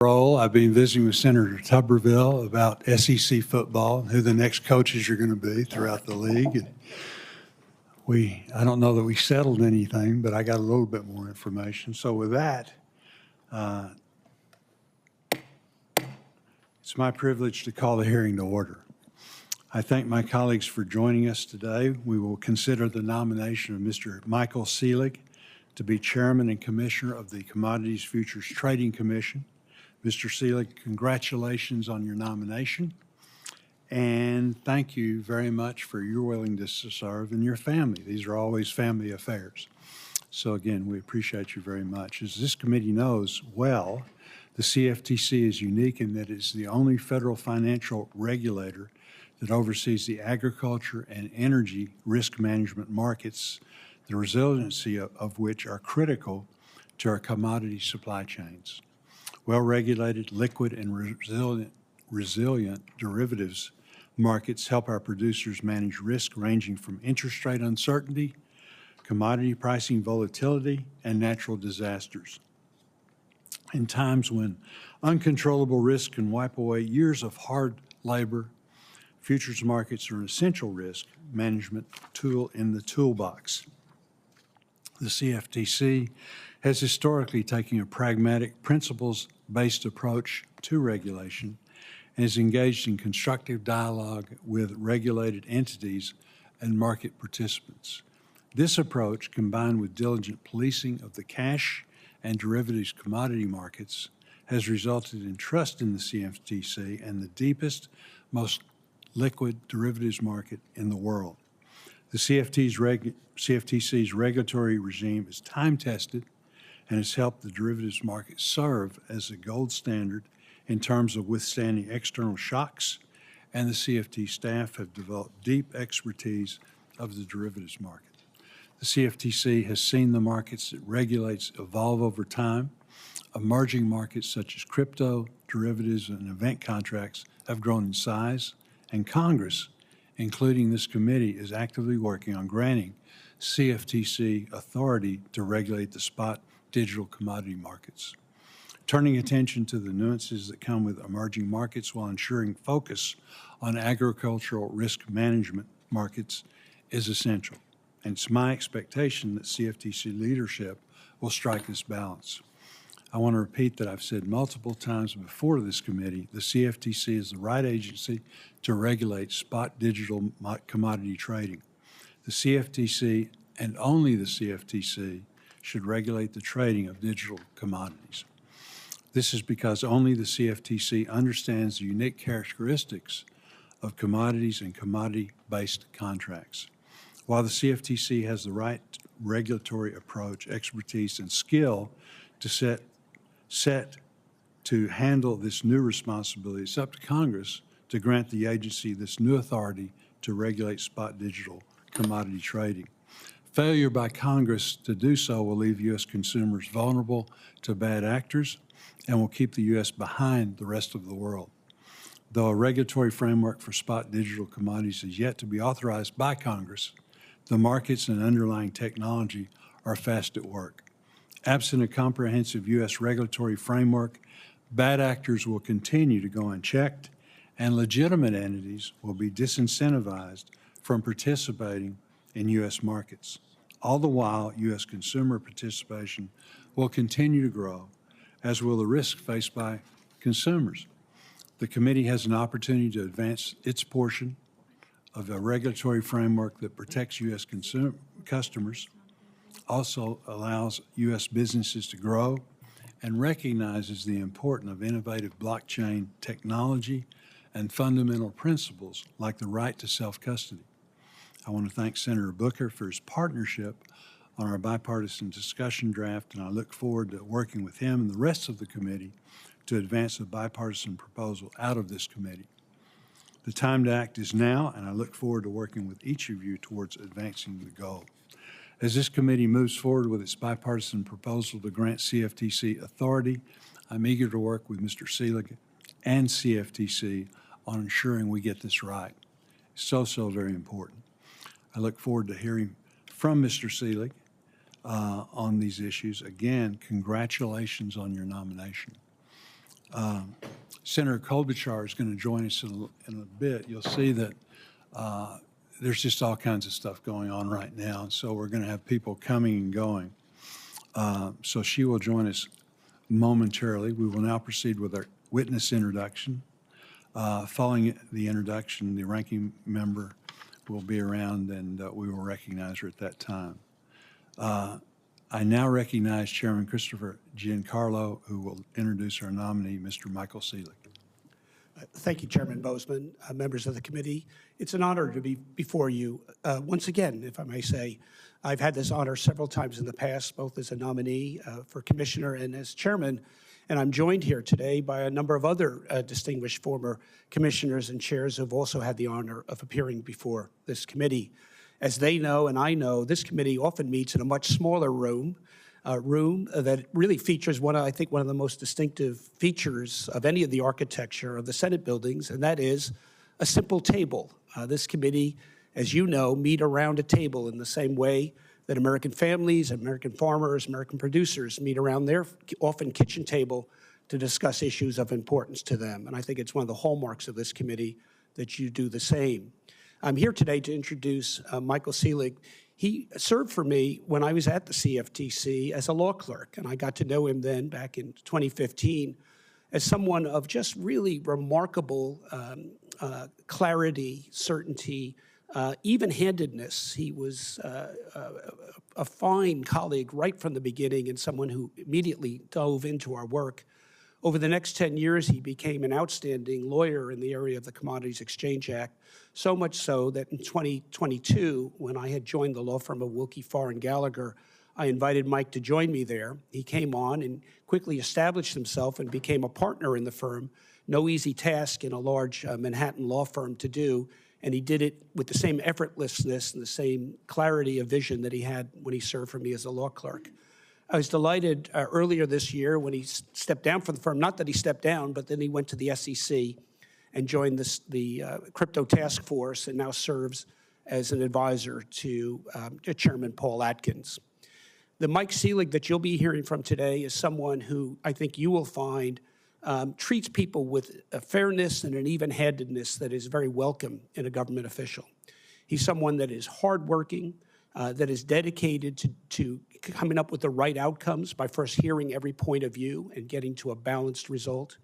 Role. I've been visiting with Senator Tuberville about SEC football and who the next coaches are going to be throughout the league. And I don't know that we settled anything, but I got a little bit more information. So with that, it's my privilege to call the hearing to order. I thank my colleagues for joining us today. We will consider the nomination of Mr. Michael Selig to be Chairman and Commissioner of the Commodities Futures Trading Commission. Mr. Selig, congratulations on your nomination, and thank you very much for your willingness to serve and your family. These are always family affairs. So again, we appreciate you very much. As this committee knows well, the CFTC is unique in that it's the only federal financial regulator that oversees the agriculture and energy risk management markets, the resiliency of which are critical to our commodity supply chains. Well-regulated, liquid, and resilient derivatives markets help our producers manage risk ranging from interest rate uncertainty, commodity pricing volatility, and natural disasters. In times when uncontrollable risk can wipe away years of hard labor, futures markets are an essential risk management tool in the toolbox. The CFTC has historically taken a pragmatic, principles-based approach to regulation and is engaged in constructive dialogue with regulated entities and market participants. This approach, combined with diligent policing of the cash and derivatives commodity markets, has resulted in trust in the CFTC and the deepest, most liquid derivatives market in the world. The CFTC's regulatory regime is time-tested and has helped the derivatives market serve as a gold standard in terms of withstanding external shocks, and the CFT staff have developed deep expertise of the derivatives market. The CFTC has seen the markets it regulates evolve over time. Emerging markets such as crypto, derivatives, and event contracts have grown in size, and Congress, including this committee, is actively working on granting CFTC authority to regulate the spot digital commodity markets. Turning attention to the nuances that come with emerging markets while ensuring focus on agricultural risk management markets is essential. And it's my expectation that CFTC leadership will strike this balance. I want to repeat that I've said multiple times before this committee, the CFTC is the right agency to regulate spot digital commodity trading. The CFTC and only the CFTC should regulate the trading of digital commodities. This is because only the CFTC understands the unique characteristics of commodities and commodity-based contracts. While the CFTC has the right regulatory approach, expertise, and skill to set to handle this new responsibility, it's up to Congress to grant the agency this new authority to regulate spot digital commodity trading. Failure by Congress to do so will leave U.S. consumers vulnerable to bad actors and will keep the U.S. behind the rest of the world. Though a regulatory framework for spot digital commodities is yet to be authorized by Congress, the markets and underlying technology are fast at work. Absent a comprehensive U.S. regulatory framework, bad actors will continue to go unchecked, and legitimate entities will be disincentivized from participating in U.S. markets. All the while, U.S. consumer participation will continue to grow, as will the risk faced by consumers. The committee has an opportunity to advance its portion of a regulatory framework that protects U.S. customers, also allows U.S. businesses to grow, and recognizes the importance of innovative blockchain technology and fundamental principles like the right to self-custody. I want to thank Senator Booker for his partnership on our bipartisan discussion draft, and I look forward to working with him and the rest of the committee to advance a bipartisan proposal out of this committee. The time to act is now, and I look forward to working with each of you towards advancing the goal. As this committee moves forward with its bipartisan proposal to grant CFTC authority, I'm eager to work with Mr. Selig and CFTC on ensuring we get this right. It's so very important. I look forward to hearing from Mr. Selig on these issues. Again, congratulations on your nomination. Senator Klobuchar is going to join us in a bit. You'll see that there's just all kinds of stuff going on right now. So we're going to have people coming and going. So she will join us momentarily. We will now proceed with our witness introduction. Following the introduction, the ranking member will be around and we will recognize her at that time. I now recognize Chairman Christopher Giancarlo, who will introduce our nominee, Mr. Michael Selig. Thank you, Chairman Boozman, members of the committee. It's an honor to be before you. Once again, if I may say, I've had this honor several times in the past, both as a nominee for commissioner and as chairman, and I'm joined here today by a number of other distinguished former commissioners and chairs who have also had the honor of appearing before this committee. As they know and I know, this committee often meets in a much smaller room that really features I think one of the most distinctive features of any of the architecture of the Senate buildings, and that is a simple table. This committee, as you know, meet around a table in the same way that American families, American farmers, American producers meet around their often kitchen table to discuss issues of importance to them. And I think it's one of the hallmarks of this committee that you do the same. I'm here today to introduce Michael Selig. He served for me when I was at the CFTC as a law clerk, and I got to know him then back in 2015 as someone of just really remarkable clarity, certainty, even-handedness. He was a fine colleague right from the beginning and someone who immediately dove into our work. Over the next 10 years, he became an outstanding lawyer in the area of the Commodities Exchange Act, so much so that in 2022, when I had joined the law firm of Wilkie Farr & Gallagher, I invited Mike to join me there. He came on and quickly established himself and became a partner in the firm. No easy task in a large Manhattan law firm to do, and he did it with the same effortlessness and the same clarity of vision that he had when he served for me as a law clerk. I was delighted earlier this year when he stepped down from the firm, not that he stepped down, but then he went to the SEC and joined the crypto task force and now serves as an advisor to Chairman Paul Atkins. The Mike Selig that you'll be hearing from today is someone who I think you will find treats people with a fairness and an even-handedness that is very welcome in a government official. He's someone that is hardworking, that is dedicated to coming up with the right outcomes by first hearing every point of view and getting to a balanced result.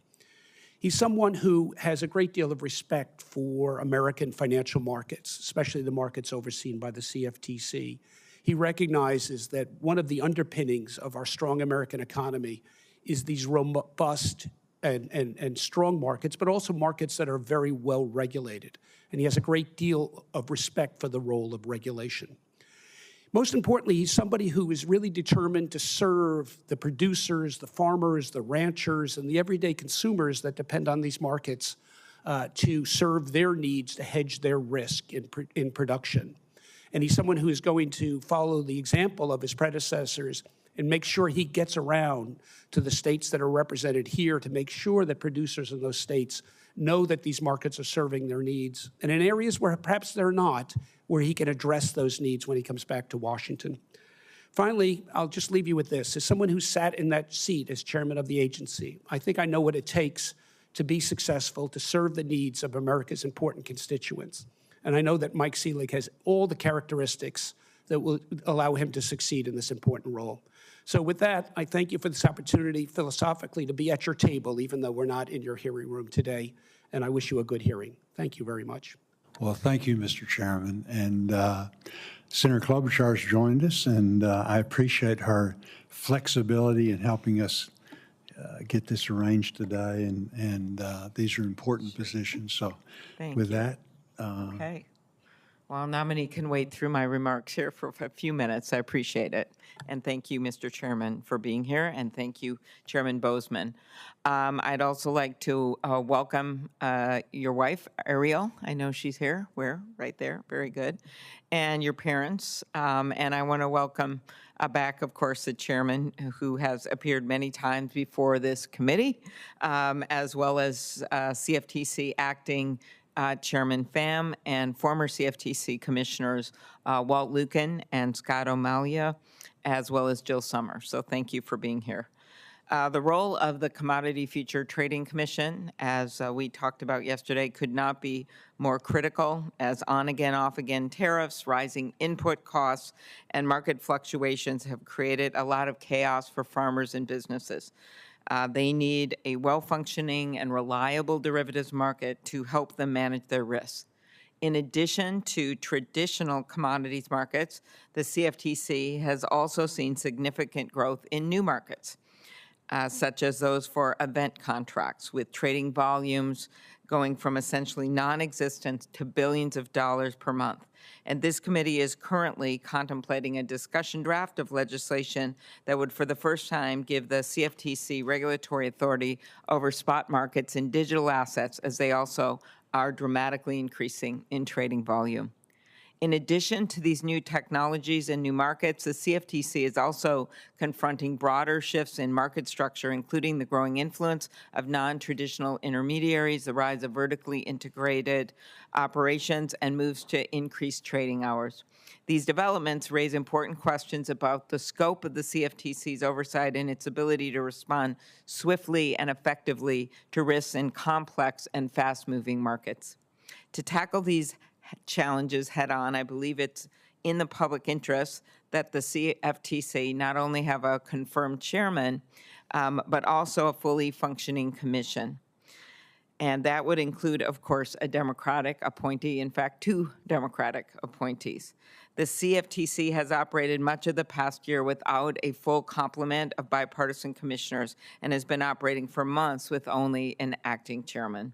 He's someone who has a great deal of respect for American financial markets, especially the markets overseen by the CFTC. He recognizes that one of the underpinnings of our strong American economy is these robust and strong markets, but also markets that are very well regulated. And he has a great deal of respect for the role of regulation. Most importantly, he's somebody who is really determined to serve the producers, the farmers, the ranchers, and the everyday consumers that depend on these markets to serve their needs, to hedge their risk in production. And he's someone who is going to follow the example of his predecessors and make sure he gets around to the states that are represented here to make sure that producers in those states know that these markets are serving their needs. And in areas where perhaps they're not, where he can address those needs when he comes back to Washington. Finally, I'll just leave you with this. As someone who sat in that seat as chairman of the agency, I think I know what it takes to be successful, to serve the needs of America's important constituents. And I know that Mike Selig has all the characteristics that will allow him to succeed in this important role. So with that, I thank you for this opportunity philosophically to be at your table, even though we're not in your hearing room today. And I wish you a good hearing. Thank you very much. Well, thank you, Mr. Chairman. And Senator Klobuchar has joined us, and I appreciate her flexibility in helping us get this arranged today. And these are important positions. So with that. Okay. Well, nominee can wait through my remarks here for a few minutes. I appreciate it. And thank you, Mr. Chairman, for being here. And thank you, Chairman Boozman. I'd also like to welcome your wife, Ariel. I know she's here. Where? Right there. Very good. And your parents. And I want to welcome back, of course, the chairman, who has appeared many times before this committee, as well as CFTC acting Chairman Pham and former CFTC Commissioners Walt Lucan and Scott O'Malia, as well as Jill Summer. So thank you for being here. The role of the Commodity Future Trading Commission, as we talked about yesterday, could not be more critical, as on-again, off-again tariffs, rising input costs, and market fluctuations have created a lot of chaos for farmers and businesses. They need a well-functioning and reliable derivatives market to help them manage their risks. In addition to traditional commodities markets, the CFTC has also seen significant growth in new markets, such as those for event contracts, with trading volumes going from essentially non-existent to billions of dollars per month. And this committee is currently contemplating a discussion draft of legislation that would, for the first time, give the CFTC regulatory authority over spot markets and digital assets, as they also are dramatically increasing in trading volume. In addition to these new technologies and new markets, the CFTC is also confronting broader shifts in market structure, including the growing influence of non-traditional intermediaries, the rise of vertically integrated operations, and moves to increase trading hours. These developments raise important questions about the scope of the CFTC's oversight and its ability to respond swiftly and effectively to risks in complex and fast-moving markets. To tackle these challenges head-on, I believe it's in the public interest that the CFTC not only have a confirmed chairman, but also a fully functioning commission. And that would include, of course, a Democratic appointee, in fact, 2 Democratic appointees. The CFTC has operated much of the past year without a full complement of bipartisan commissioners and has been operating for months with only an acting chairman.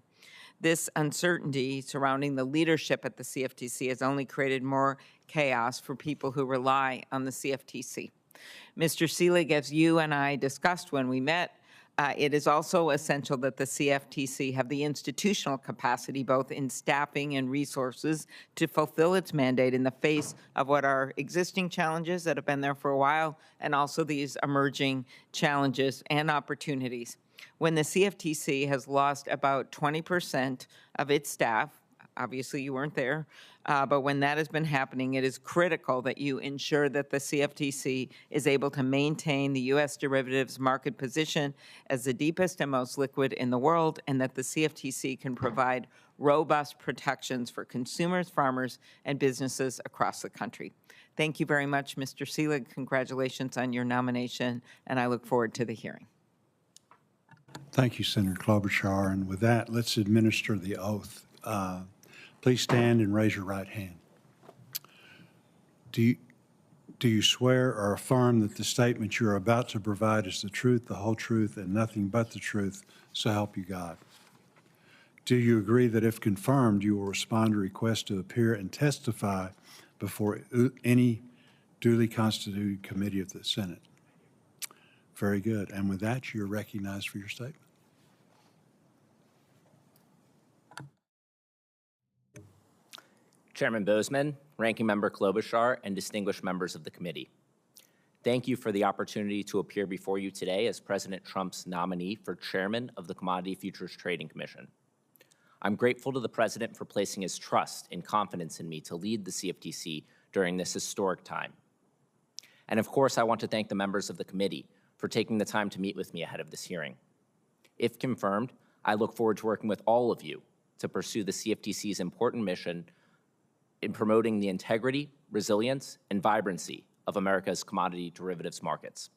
This uncertainty surrounding the leadership at the CFTC has only created more chaos for people who rely on the CFTC. Mr. Selig, as you and I discussed when we met, it is also essential that the CFTC have the institutional capacity, both in staffing and resources, to fulfill its mandate in the face of what are existing challenges that have been there for a while, and also these emerging challenges and opportunities. When the CFTC has lost about 20% of its staff, obviously you weren't there, but when that has been happening, it is critical that you ensure that the CFTC is able to maintain the U.S. derivatives market position as the deepest and most liquid in the world, and that the CFTC can provide robust protections for consumers, farmers, and businesses across the country. Thank you very much, Mr. Selig. Congratulations on your nomination, and I look forward to the hearing. Thank you, Senator Klobuchar. And with that, let's administer the oath. Please stand and raise your right hand. Do you swear or affirm that the statement you are about to provide is the truth, the whole truth, and nothing but the truth, so help you God? Do you agree that if confirmed, you will respond to requests to appear and testify before any duly constituted committee of the Senate? Very good. And with that, you're recognized for your statement. Chairman Boozman, Ranking Member Klobuchar, and distinguished members of the committee. Thank you for the opportunity to appear before you today as President Trump's nominee for Chairman of the Commodity Futures Trading Commission. I'm grateful to the President for placing his trust and confidence in me to lead the CFTC during this historic time. And of course, I want to thank the members of the committee for taking the time to meet with me ahead of this hearing. If confirmed, I look forward to working with all of you to pursue the CFTC's important mission in promoting the integrity, resilience, and vibrancy of America's commodity derivatives markets.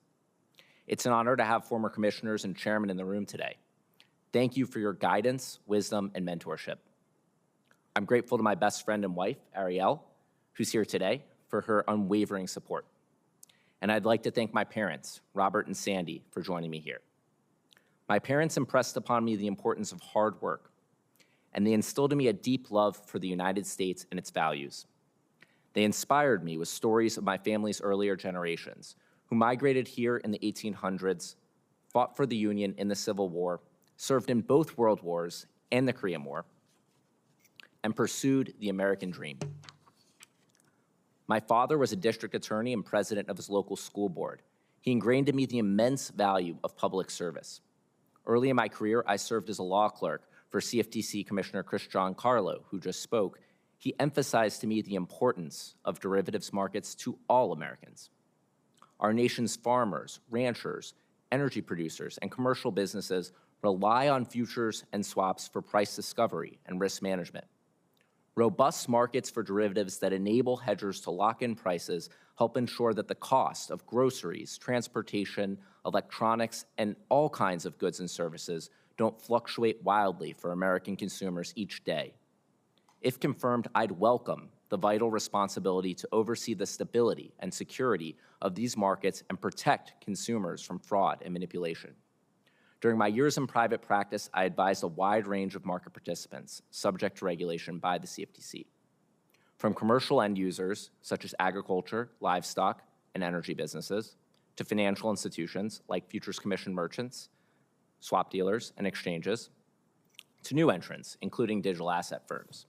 It's an honor to have former commissioners and chairmen in the room today. Thank you for your guidance, wisdom, and mentorship. I'm grateful to my best friend and wife, Ariel, who's here today, for her unwavering support. And I'd like to thank my parents, Robert and Sandy, for joining me here. My parents impressed upon me the importance of hard work, and they instilled in me a deep love for the United States and its values. They inspired me with stories of my family's earlier generations, who migrated here in the 1800s, fought for the Union in the Civil War, served in both World Wars and the Korean War, and pursued the American dream. My father was a district attorney and president of his local school board. He ingrained in me the immense value of public service. Early in my career, I served as a law clerk for CFTC Commissioner Chris Giancarlo, who just spoke. He emphasized to me the importance of derivatives markets to all Americans. Our nation's farmers, ranchers, energy producers, and commercial businesses rely on futures and swaps for price discovery and risk management. Robust markets for derivatives that enable hedgers to lock in prices help ensure that the cost of groceries, transportation, electronics, and all kinds of goods and services don't fluctuate wildly for American consumers each day. If confirmed, I'd welcome the vital responsibility to oversee the stability and security of these markets and protect consumers from fraud and manipulation. During my years in private practice, I advised a wide range of market participants subject to regulation by the CFTC, from commercial end users, such as agriculture, livestock, and energy businesses, to financial institutions like futures commission merchants, swap dealers, and exchanges, to new entrants, including digital asset firms.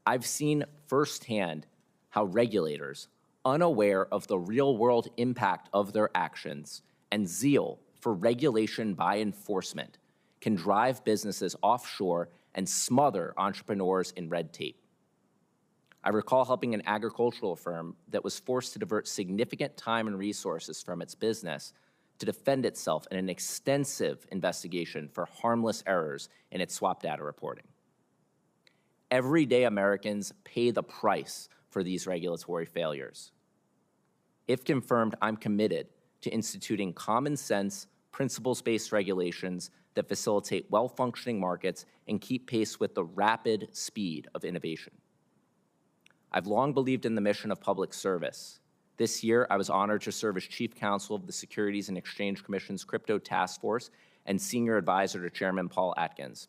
I've seen firsthand how regulators, unaware of the real-world impact of their actions and zeal for regulation by enforcement, can drive businesses offshore and smother entrepreneurs in red tape. I recall helping an agricultural firm that was forced to divert significant time and resources from its business to defend itself in an extensive investigation for harmless errors in its swap data reporting. Everyday Americans pay the price for these regulatory failures. If confirmed, I'm committed to instituting common sense, principles-based regulations that facilitate well-functioning markets and keep pace with the rapid speed of innovation. I've long believed in the mission of public service. This year, I was honored to serve as Chief Counsel of the Securities and Exchange Commission's Crypto Task Force and Senior Advisor to Chairman Paul Atkins.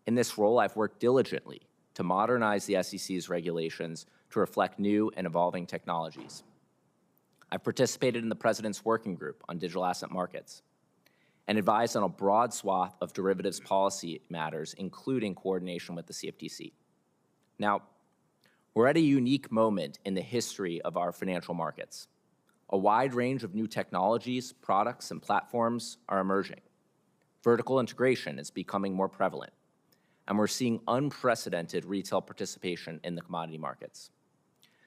In this role, I've worked diligently to modernize the SEC's regulations to reflect new and evolving technologies. I've participated in the President's Working Group on digital asset markets and advised on a broad swath of derivatives policy matters, including coordination with the CFTC. Now, we're at a unique moment in the history of our financial markets. A wide range of new technologies, products, and platforms are emerging. Vertical integration is becoming more prevalent, and we're seeing unprecedented retail participation in the commodity markets.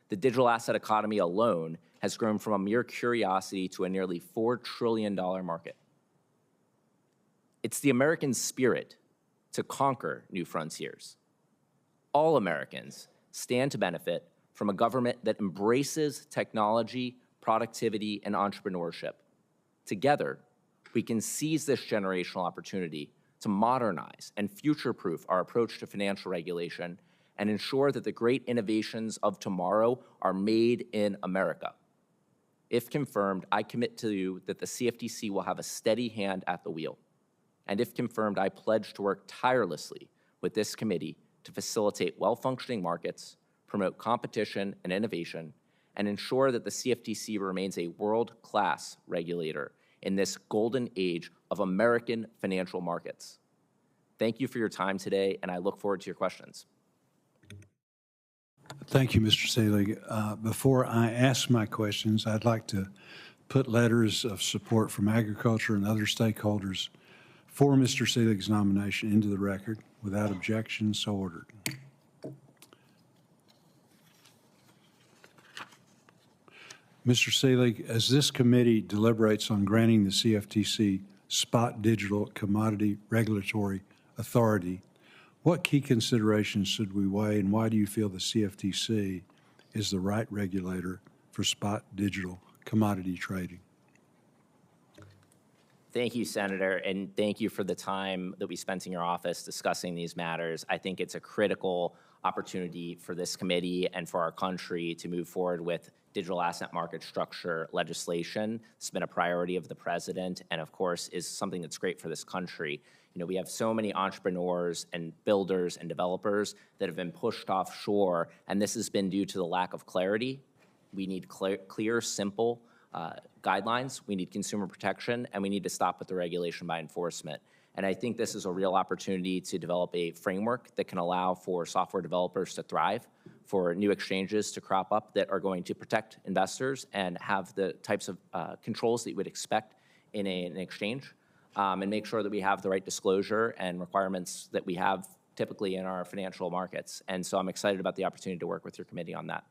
The digital asset economy alone has grown from a mere curiosity to a nearly $4 trillion market. It's the American spirit to conquer new frontiers. All Americans stand to benefit from a government that embraces technology, productivity, and entrepreneurship. Together, we can seize this generational opportunity to modernize and future-proof our approach to financial regulation and ensure that the great innovations of tomorrow are made in America. If confirmed, I commit to you that the CFTC will have a steady hand at the wheel. And if confirmed, I pledge to work tirelessly with this committee to facilitate well-functioning markets, promote competition and innovation, and ensure that the CFTC remains a world-class regulator in this golden age of American financial markets. Thank you for your time today, and I look forward to your questions. Thank you, Mr. Selig. Before I ask my questions, I'd like to put letters of support from agriculture and other stakeholders for Mr. Selig's nomination into the record. Without objection, so ordered. Mr. Selig, as this committee deliberates on granting the CFTC spot digital commodity regulatory authority, what key considerations should we weigh, and why do you feel the CFTC is the right regulator for spot digital commodity trading? Thank you, Senator, and thank you for the time that we spent in your office discussing these matters. I think it's a critical opportunity for this committee and for our country to move forward with digital asset market structure legislation. It's been a priority of the president and, of course, is something that's great for this country. You know, we have so many entrepreneurs and builders and developers that have been pushed offshore, and this has been due to the lack of clarity. We need clear, simple guidelines. We need consumer protection, and we need to stop with the regulation by enforcement. And I think this is a real opportunity to develop a framework that can allow for software developers to thrive, for new exchanges to crop up that are going to protect investors and have the types of controls that you would expect in an exchange, and make sure that we have the right disclosure and requirements that we have typically in our financial markets. And so I'm excited about the opportunity to work with your committee on that.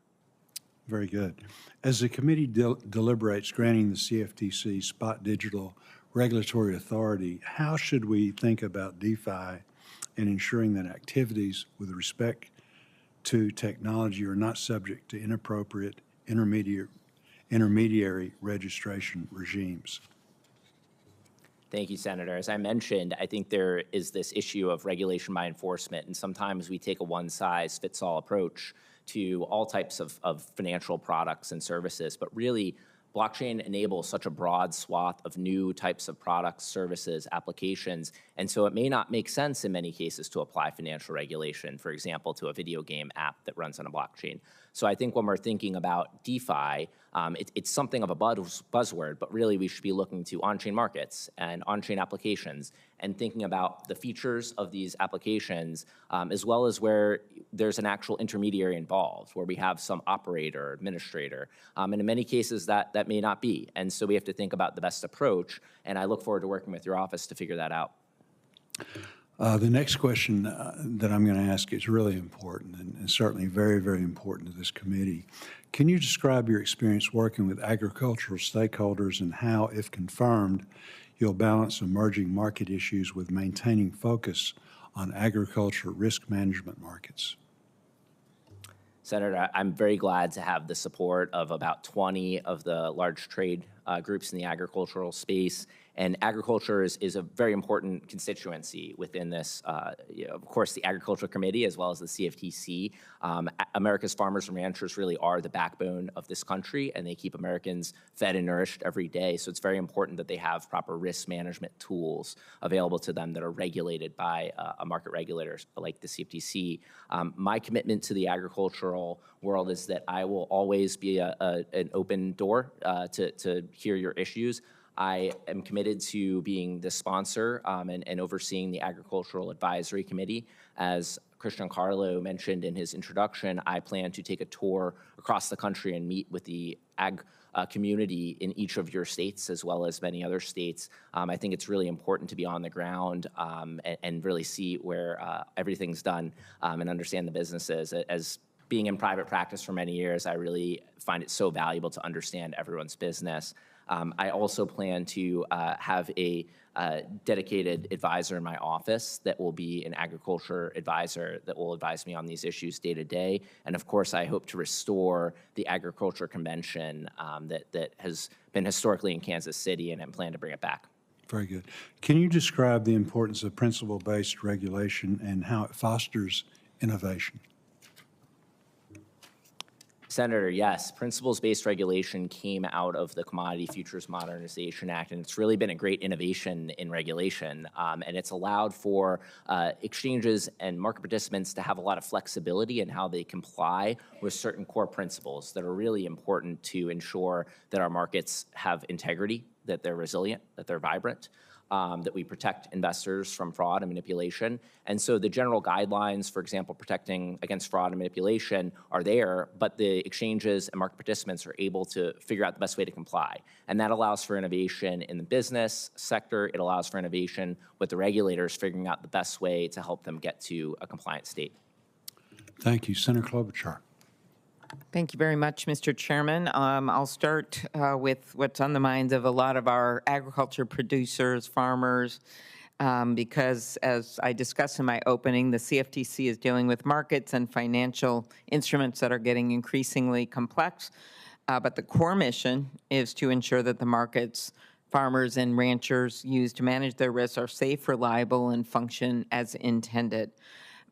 Very good. As the committee deliberates granting the CFTC spot digital regulatory authority, how should we think about DeFi and ensuring that activities with respect to technology are not subject to inappropriate intermediary registration regimes? Thank you, Senator. As I mentioned, I think there is this issue of regulation by enforcement, and sometimes we take a one-size-fits-all approach to all types of financial products and services, but really, blockchain enables such a broad swath of new types of products, services, applications, and so it may not make sense in many cases to apply financial regulation, for example, to a video game app that runs on a blockchain. So I think when we're thinking about DeFi, it's something of a buzzword, but really we should be looking to on-chain markets and on-chain applications and thinking about the features of these applications, as well as where there's an actual intermediary involved, where we have some operator, administrator, and in many cases that may not be. And so we have to think about the best approach, and I look forward to working with your office to figure that out. The next question that I'm going to ask is really important and certainly very, very important to this committee. Can you describe your experience working with agricultural stakeholders and how, if confirmed, you'll balance emerging market issues with maintaining focus on agriculture risk management markets? Senator, I'm very glad to have the support of about 20 of the large trade groups in the agricultural space. And agriculture is a very important constituency within this, of course, the Agricultural Committee as well as the CFTC. America's farmers and ranchers really are the backbone of this country, and they keep Americans fed and nourished every day. So it's very important that they have proper risk management tools available to them that are regulated by a market regulator like the CFTC. My commitment to the agricultural world is that I will always be an open door to hear your issues. I am committed to being the sponsor and overseeing the Agricultural Advisory Committee. As Christian Carlo mentioned in his introduction, I plan to take a tour across the country and meet with the ag community in each of your states as well as many other states. I think it's really important to be on the ground and really see where everything's done and understand the businesses. As being in private practice for many years, I really find it so valuable to understand everyone's business. I also plan to have a dedicated advisor in my office that will be an agriculture advisor that will advise me on these issues day to day. And of course, I hope to restore the agriculture convention that has been historically in Kansas City, and I plan to bring it back. Very good. Can you describe the importance of principle-based regulation and how it fosters innovation? Senator, yes, principles-based regulation came out of the Commodity Futures Modernization Act, and it's really been a great innovation in regulation, and it's allowed for exchanges and market participants to have a lot of flexibility in how they comply with certain core principles that are really important to ensure that our markets have integrity, that they're resilient, that they're vibrant, that we protect investors from fraud and manipulation. And so the general guidelines, for example, protecting against fraud and manipulation are there, but the exchanges and market participants are able to figure out the best way to comply. And that allows for innovation in the business sector. It allows for innovation with the regulators figuring out the best way to help them get to a compliant state. Thank you. Senator Klobuchar. Thank you very much, Mr. Chairman. I'll start with what's on the minds of a lot of our agriculture producers, farmers, because as I discussed in my opening, the CFTC is dealing with markets and financial instruments that are getting increasingly complex, but the core mission is to ensure that the markets farmers and ranchers use to manage their risks are safe, reliable, and function as intended.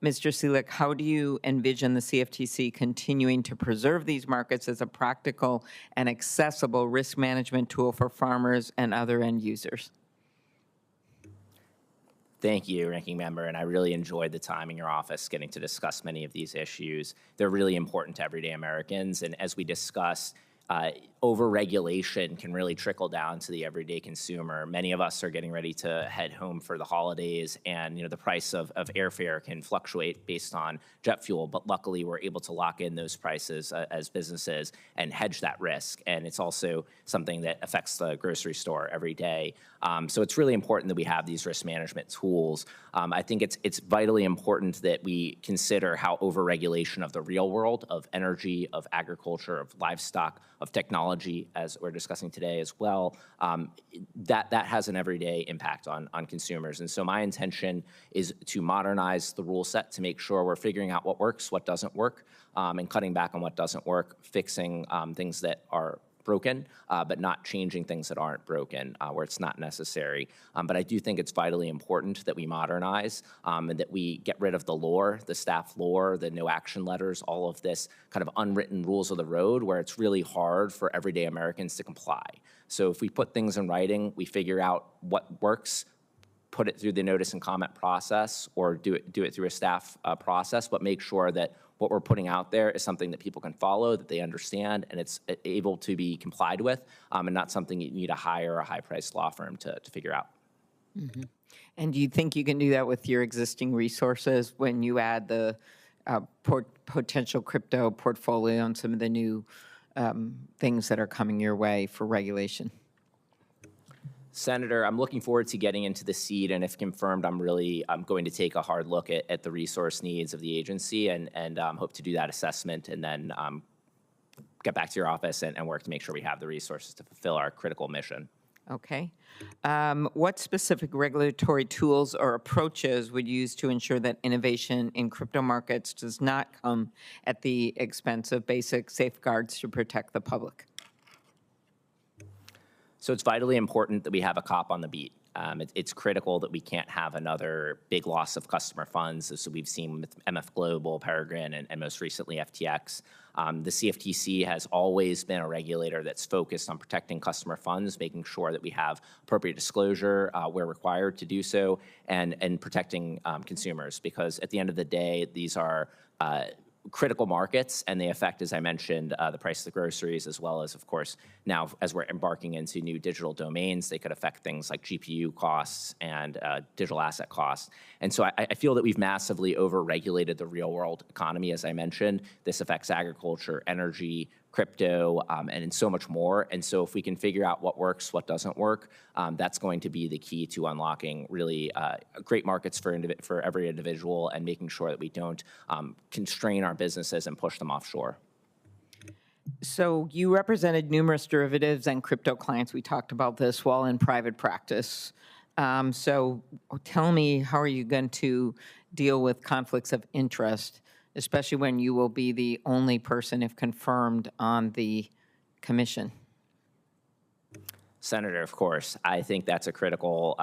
Mr. Selig, how do you envision the CFTC continuing to preserve these markets as a practical and accessible risk management tool for farmers and other end users? Thank you, Ranking Member, and I really enjoyed the time in your office getting to discuss many of these issues. They're really important to everyday Americans, and as we discussed, overregulation can really trickle down to the everyday consumer. Many of us are getting ready to head home for the holidays, and the price of airfare can fluctuate based on jet fuel, but luckily we're able to lock in those prices as businesses and hedge that risk. And it's also something that affects the grocery store every day. So it's really important that we have these risk management tools. I think it's vitally important that we consider how overregulation of the real world, of energy, of agriculture, of livestock, of technology, as we're discussing today as well, that has an everyday impact on consumers. And so my intention is to modernize the rule set to make sure we're figuring out what works, what doesn't work, and cutting back on what doesn't work, fixing things that are broken, but not changing things that aren't broken where it's not necessary. But I do think it's vitally important that we modernize and that we get rid of the lore, the staff lore, the no action letters, all of this kind of unwritten rules of the road where it's really hard for everyday Americans to comply. So if we put things in writing, we figure out what works, put it through the notice and comment process, or do it through a staff process, but make sure that what we're putting out there is something that people can follow, that they understand, and it's able to be complied with, and not something you need to hire a high-priced law firm to figure out. Mm-hmm. And do you think you can do that with your existing resources when you add the potential crypto portfolio and some of the new things that are coming your way for regulation? Senator, I'm looking forward to getting into the seat, and if confirmed, I'm going to take a hard look at the resource needs of the agency and hope to do that assessment and then get back to your office and work to make sure we have the resources to fulfill our critical mission. Okay. What specific regulatory tools or approaches would you use to ensure that innovation in crypto markets does not come at the expense of basic safeguards to protect the public? So it's vitally important that we have a cop on the beat. It's critical that we can't have another big loss of customer funds, as we've seen with MF Global, Peregrine, and most recently FTX. The CFTC has always been a regulator that's focused on protecting customer funds, making sure that we have appropriate disclosure where required to do so, and protecting consumers, because at the end of the day, these are critical markets, and they affect, as I mentioned, the price of the groceries, as well as, of course, now as we're embarking into new digital domains, they could affect things like GPU costs and digital asset costs. And so I feel that we've massively over-regulated the real-world economy, as I mentioned. This affects agriculture, energy, crypto, and so much more. And so if we can figure out what works, what doesn't work, that's going to be the key to unlocking really great markets for every individual and making sure that we don't constrain our businesses and push them offshore. So you represented numerous derivatives and crypto clients. We talked about this while in private practice. So tell me, how are you going to deal with conflicts of interest, especially when you will be the only person, if confirmed, on the commission? Senator, of course. I think that's a critical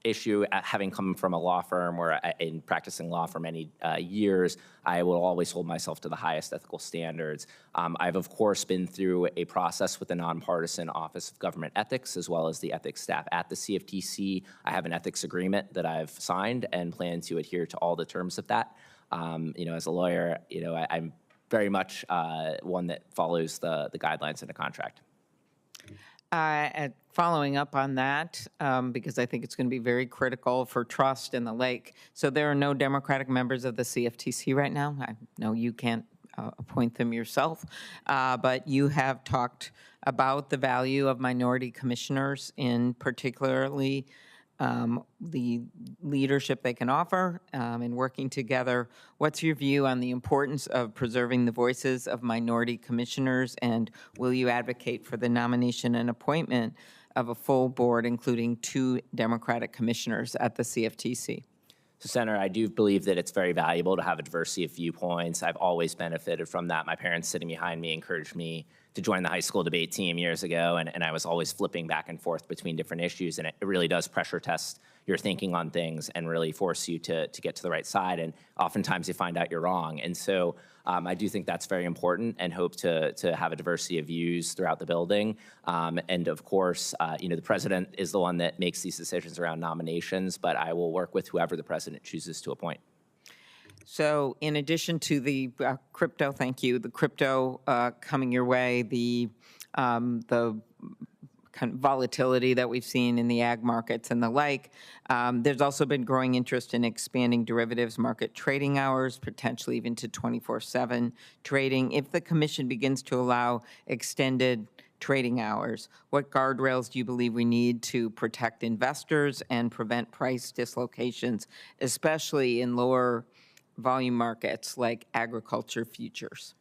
issue. Having come from a law firm where in practicing law for many years, I will always hold myself to the highest ethical standards. I've, of course, been through a process with the nonpartisan Office of Government Ethics, as well as the ethics staff at the CFTC. I have an ethics agreement that I've signed and plan to adhere to all the terms of that. As a lawyer, I'm very much one that follows the guidelines in a contract. Following up on that, because I think it's going to be very critical for trust and the like. So there are no Democratic members of the CFTC right now. I know you can't appoint them yourself, but you have talked about the value of minority commissioners, in particularly the leadership they can offer in working together. What's your view on the importance of preserving the voices of minority commissioners, and will you advocate for the nomination and appointment of a full board, including 2 Democratic commissioners at the CFTC? So, Senator, I do believe that it's very valuable to have a diversity of viewpoints. I've always benefited from that. My parents sitting behind me encouraged me to join the high school debate team years ago, and I was always flipping back and forth between different issues, and it really does pressure test your thinking on things and really force you to get to the right side, and oftentimes you find out you're wrong. And so I do think that's very important, and hope to have a diversity of views throughout the building. And of course, the president is the one that makes these decisions around nominations, but I will work with whoever the president chooses to appoint. So in addition to the crypto, thank you, the crypto coming your way, the kind of volatility that we've seen in the ag markets and the like, there's also been growing interest in expanding derivatives market trading hours, potentially even to 24/7 trading. If the commission begins to allow extended trading hours, what guardrails do you believe we need to protect investors and prevent price dislocations, especially in lower volume markets like agriculture futures?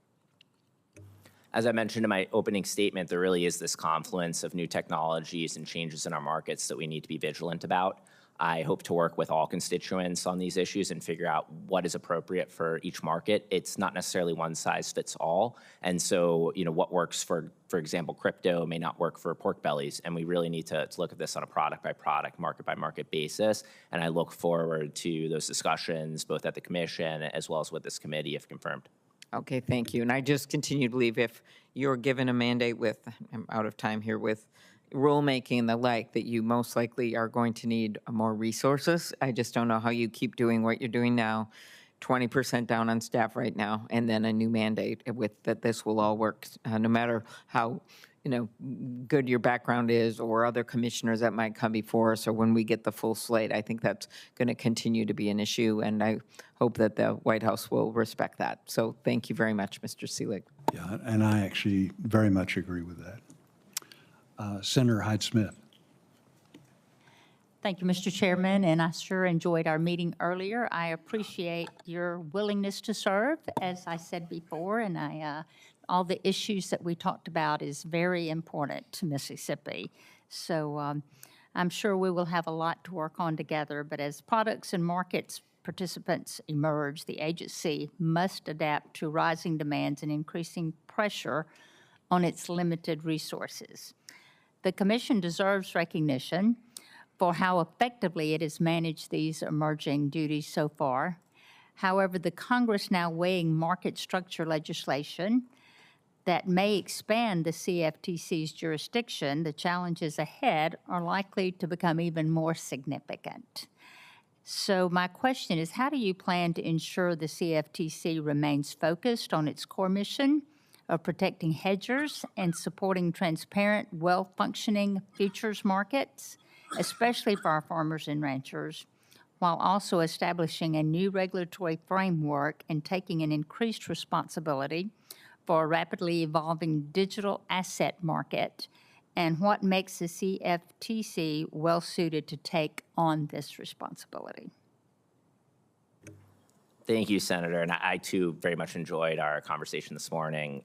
As I mentioned in my opening statement, there really is this confluence of new technologies and changes in our markets that we need to be vigilant about. I hope to work with all constituents on these issues and figure out what is appropriate for each market. It's not necessarily one size fits all. And so, what works for example, crypto may not work for pork bellies. And we really need to look at this on a product by product, market by market basis. And I look forward to those discussions, both at the commission as well as with this committee, if confirmed. Okay, thank you. And I just continue to believe if you're given a mandate with, I'm out of time here, with rulemaking and the like, that you most likely are going to need more resources. I just don't know how you keep doing what you're doing now, 20% down on staff right now, and then a new mandate with that this will all work, no matter how good your background is or other commissioners that might come before us or when we get the full slate. I think that's going to continue to be an issue, and I hope that the White House will respect that. So thank you very much, Mr. Selig. Yeah, and I actually very much agree with that. Senator Hyde-Smith. Thank you, Mr. Chairman, and I sure enjoyed our meeting earlier. I appreciate your willingness to serve, as I said before, and all the issues that we talked about is very important to Mississippi. So I'm sure we will have a lot to work on together, but as products and markets participants emerge, the agency must adapt to rising demands and increasing pressure on its limited resources. The Commission deserves recognition for how effectively it has managed these emerging duties so far. However, the Congress now weighing market structure legislation that may expand the CFTC's jurisdiction, the challenges ahead are likely to become even more significant. So my question is, how do you plan to ensure the CFTC remains focused on its core mission of protecting hedgers and supporting transparent, well-functioning futures markets, especially for our farmers and ranchers, while also establishing a new regulatory framework and taking an increased responsibility for a rapidly evolving digital asset market, and what makes the CFTC well-suited to take on this responsibility? Thank you, Senator. And I, too, very much enjoyed our conversation this morning.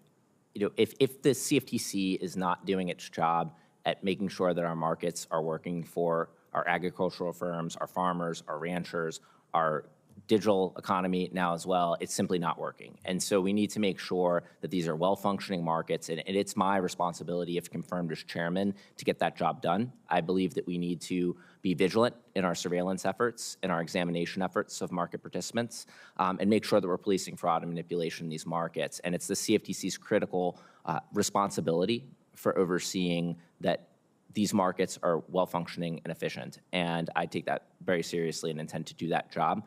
If the CFTC is not doing its job at making sure that our markets are working for our agricultural firms, our farmers, our ranchers, our digital economy now as well, it's simply not working. And so we need to make sure that these are well-functioning markets, and it's my responsibility, if confirmed as chairman, to get that job done. I believe that we need to be vigilant in our surveillance efforts, in our examination efforts of market participants, and make sure that we're policing fraud and manipulation in these markets. And it's the CFTC's critical responsibility for overseeing that these markets are well-functioning and efficient. And I take that very seriously and intend to do that job.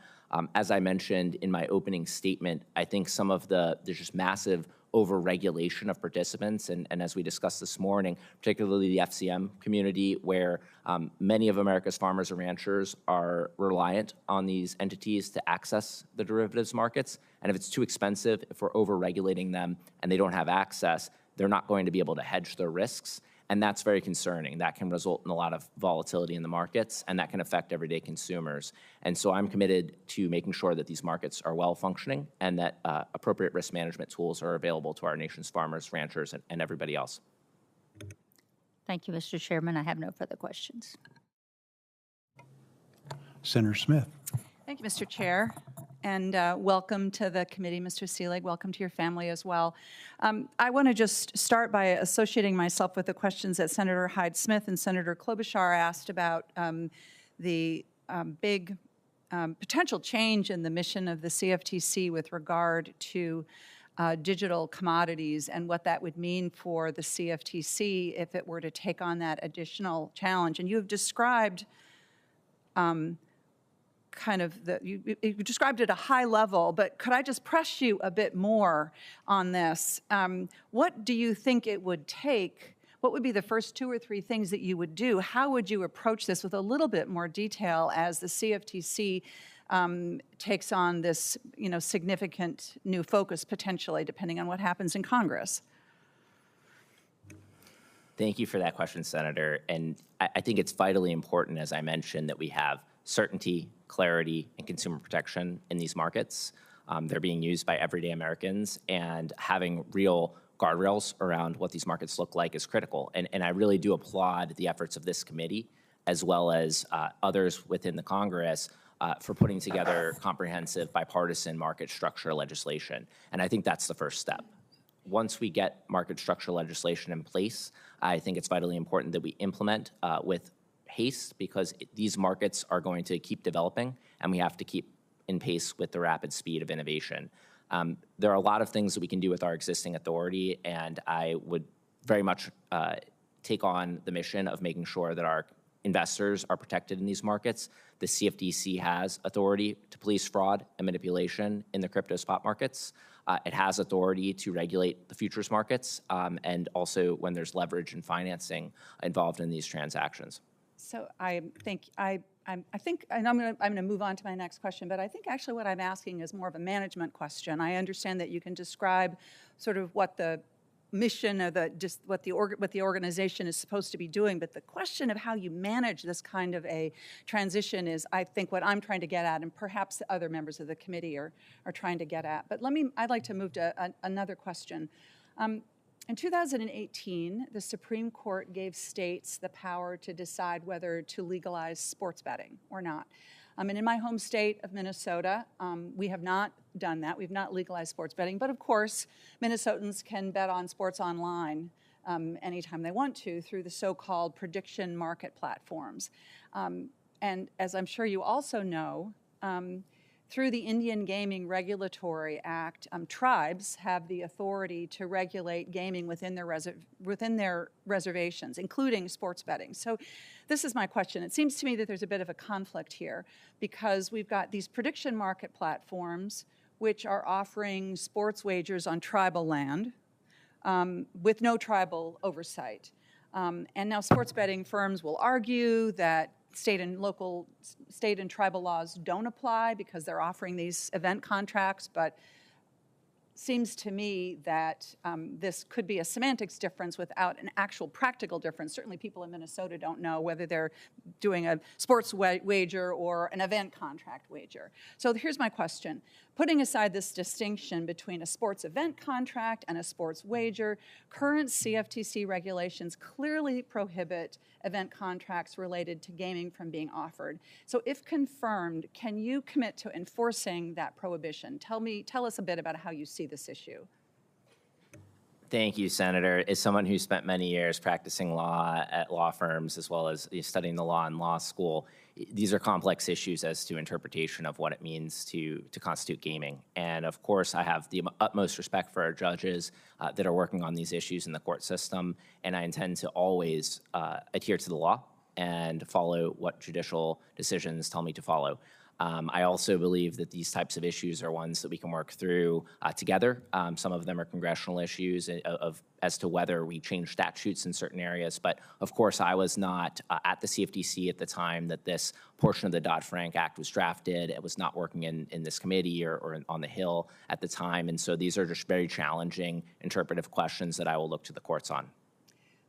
As I mentioned in my opening statement, I think some of there's just massive over-regulation of participants, and as we discussed this morning, particularly the FCM community, where many of America's farmers and ranchers are reliant on these entities to access the derivatives markets. And if it's too expensive, if we're over-regulating them and they don't have access, they're not going to be able to hedge their risks. And that's very concerning. That can result in a lot of volatility in the markets, and that can affect everyday consumers. And so I'm committed to making sure that these markets are well functioning and that appropriate risk management tools are available to our nation's farmers, ranchers, and everybody else. Thank you, Mr. Chairman. I have no further questions. Senator Smith. Thank you, Mr. Chair, and welcome to the committee, Mr. Selig. Welcome to your family as well. I want to just start by associating myself with the questions that Senator Hyde-Smith and Senator Klobuchar asked about the big potential change in the mission of the CFTC with regard to digital commodities and what that would mean for the CFTC if it were to take on that additional challenge. And you have described kind of you described it at a high level, but could I just press you a bit more on this? What do you think it would take? What would be the first 2 or 3 things that you would do? How would you approach this with a little bit more detail as the CFTC takes on this, significant new focus potentially, depending on what happens in Congress? Thank you for that question, Senator. And I think it's vitally important, as I mentioned, that we have certainty, clarity, and consumer protection in these markets. They're being used by everyday Americans, and having real guardrails around what these markets look like is critical. And I really do applaud the efforts of this committee, as well as others within the Congress, for putting together comprehensive bipartisan market structure legislation. And I think that's the first step. Once we get market structure legislation in place, I think it's vitally important that we implement with haste, because these markets are going to keep developing, and we have to keep in pace with the rapid speed of innovation. There are a lot of things that we can do with our existing authority, and I would very much take on the mission of making sure that our investors are protected in these markets. The CFTC has authority to police fraud and manipulation in the crypto spot markets. It has authority to regulate the futures markets, and also when there's leverage and financing involved in these transactions. So I think, and I'm going to move on to my next question, but I think actually what I'm asking is more of a management question. I understand that you can describe sort of what the mission or what the organization is supposed to be doing, but the question of how you manage this kind of a transition is, I think, what I'm trying to get at, and perhaps the other members of the committee are trying to get at. But I'd like to move to another question. In 2018, the Supreme Court gave states the power to decide whether to legalize sports betting or not. And in my home state of Minnesota, we have not done that. We've not legalized sports betting. But of course, Minnesotans can bet on sports online anytime they want to through the so-called prediction market platforms. And as I'm sure you also know, through the Indian Gaming Regulatory Act, tribes have the authority to regulate gaming within their reservations, including sports betting. So this is my question. It seems to me that there's a bit of a conflict here, because we've got these prediction market platforms which are offering sports wagers on tribal land with no tribal oversight. And now sports betting firms will argue that state and tribal laws don't apply because they're offering these event contracts, but seems to me that this could be a semantics difference without an actual practical difference. Certainly people in Minnesota don't know whether they're doing a sports wager or an event contract wager. So here's my question. Putting aside this distinction between a sports event contract and a sports wager, current CFTC regulations clearly prohibit event contracts related to gaming from being offered. So if confirmed, can you commit to enforcing that prohibition? Tell us a bit about how you see this issue. Thank you, Senator. As someone who spent many years practicing law at law firms, as well as studying the law in law school, these are complex issues as to interpretation of what it means to constitute gaming. And of course, I have the utmost respect for our judges that are working on these issues in the court system, and I intend to always adhere to the law and follow what judicial decisions tell me to follow. I also believe that these types of issues are ones that we can work through together. Some of them are congressional issues as to whether we change statutes in certain areas. But of course, I was not at the CFTC at the time that this portion of the Dodd-Frank Act was drafted. It was not working in this committee or on the Hill at the time. And so these are just very challenging interpretive questions that I will look to the courts on.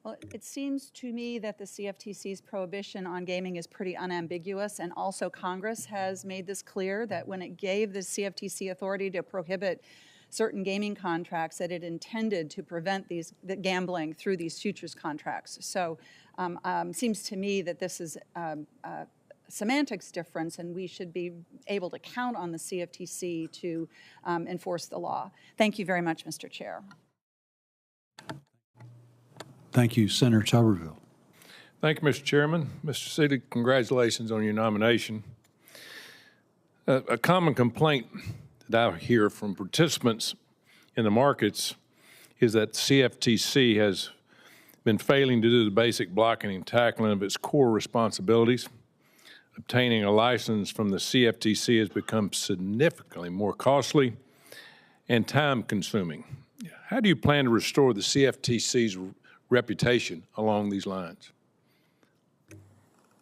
Well, it seems to me that the CFTC's prohibition on gaming is pretty unambiguous, and also Congress has made this clear that when it gave the CFTC authority to prohibit certain gaming contracts, that it intended to prevent the gambling through these futures contracts. So seems to me that this is a semantics difference, and we should be able to count on the CFTC to enforce the law. Thank you very much, Mr. Chair. Thank you, Senator Tuberville. Thank you, Mr. Chairman. Mr. Selig, congratulations on your nomination. A common complaint that I hear from participants in the markets is that CFTC has been failing to do the basic blocking and tackling of its core responsibilities. obtaining a license from the CFTC has become significantly more costly and time-consuming. How do you plan to restore the CFTC's reputation along these lines?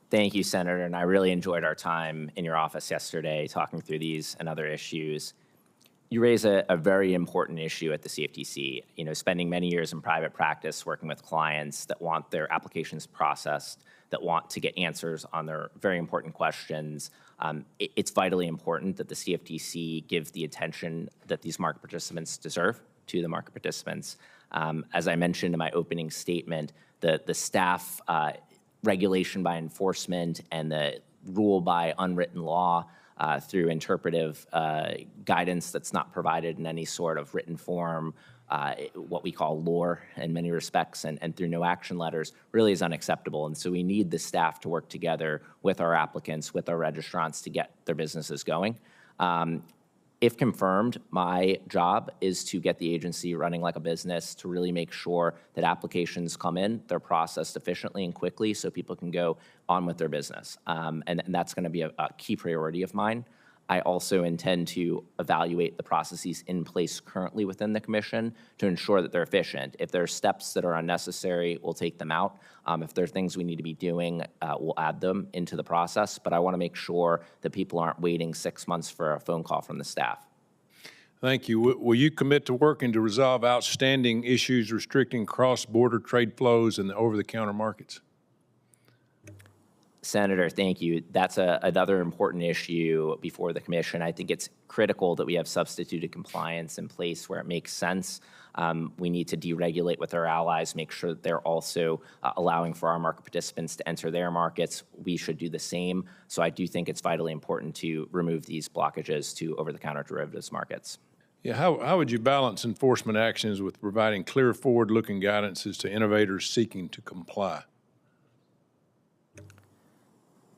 Thank you, Senator, and I really enjoyed our time in your office yesterday talking through these and other issues. You raise a very important issue at the CFTC. You know, spending many years in private practice working with clients that want their applications processed, that want to get answers on their very important questions. It's vitally important that the CFTC give the attention that these market participants deserve to the market participants. As I mentioned in my opening statement, the staff regulation by enforcement and the rule by unwritten law through interpretive guidance that's not provided in any sort of written form, what we call lore in many respects, and through no action letters, really is unacceptable. And so we need the staff to work together with our applicants, with our registrants to get their businesses going. If confirmed, my job is to get the agency running like a business, to really make sure that applications come in, they're processed efficiently and quickly so people can go on with their business. And that's going to be a key priority of mine. I also intend to evaluate the processes in place currently within the commission to ensure that they're efficient. If there are steps that are unnecessary, we'll take them out. If there are things we need to be doing, we'll add them into the process. But I want to make sure that people aren't waiting 6 months for a phone call from the staff. Thank you. Will you commit to working to resolve outstanding issues restricting cross-border trade flows in the over-the-counter markets? Senator, thank you. That's another important issue before the commission. I think it's critical that we have substituted compliance in place where it makes sense. We need to deregulate with our allies, make sure that they're also allowing for our market participants to enter their markets. We should do the same. So I do think it's vitally important to remove these blockages to over-the-counter derivatives markets. Yeah, how would you balance enforcement actions with providing clear forward-looking guidances to innovators seeking to comply?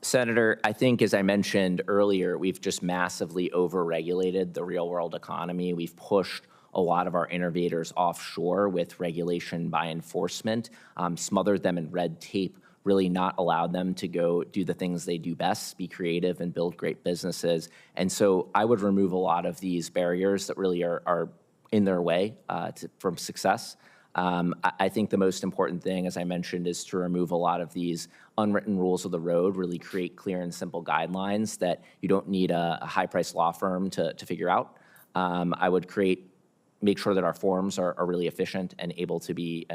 Senator, I think, as I mentioned earlier, we've just massively over-regulated the real-world economy. We've pushed a lot of our innovators offshore with regulation by enforcement, smothered them in red tape, really not allowed them to go do the things they do best, be creative and build great businesses. And so I would remove a lot of these barriers that really are in their way from success. I think the most important thing, as I mentioned, is to remove a lot of these unwritten rules of the road, really create clear and simple guidelines that you don't need a high-priced law firm to figure out. I would make sure that our forms are really efficient and able to be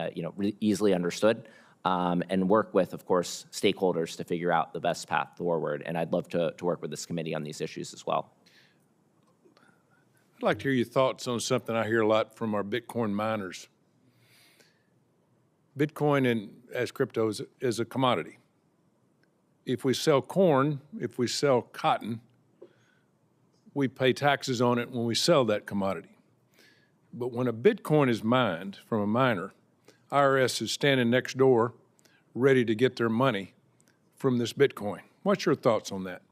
easily understood, and work with, of course, stakeholders to figure out the best path forward. And I'd love to work with this committee on these issues as well. I'd like to hear your thoughts on something I hear a lot from our Bitcoin miners. Bitcoin as crypto is a commodity. If we sell corn, if we sell cotton, we pay taxes on it when we sell that commodity. But when a Bitcoin is mined from a miner, IRS is standing next door ready to get their money from this Bitcoin. What's your thoughts on that?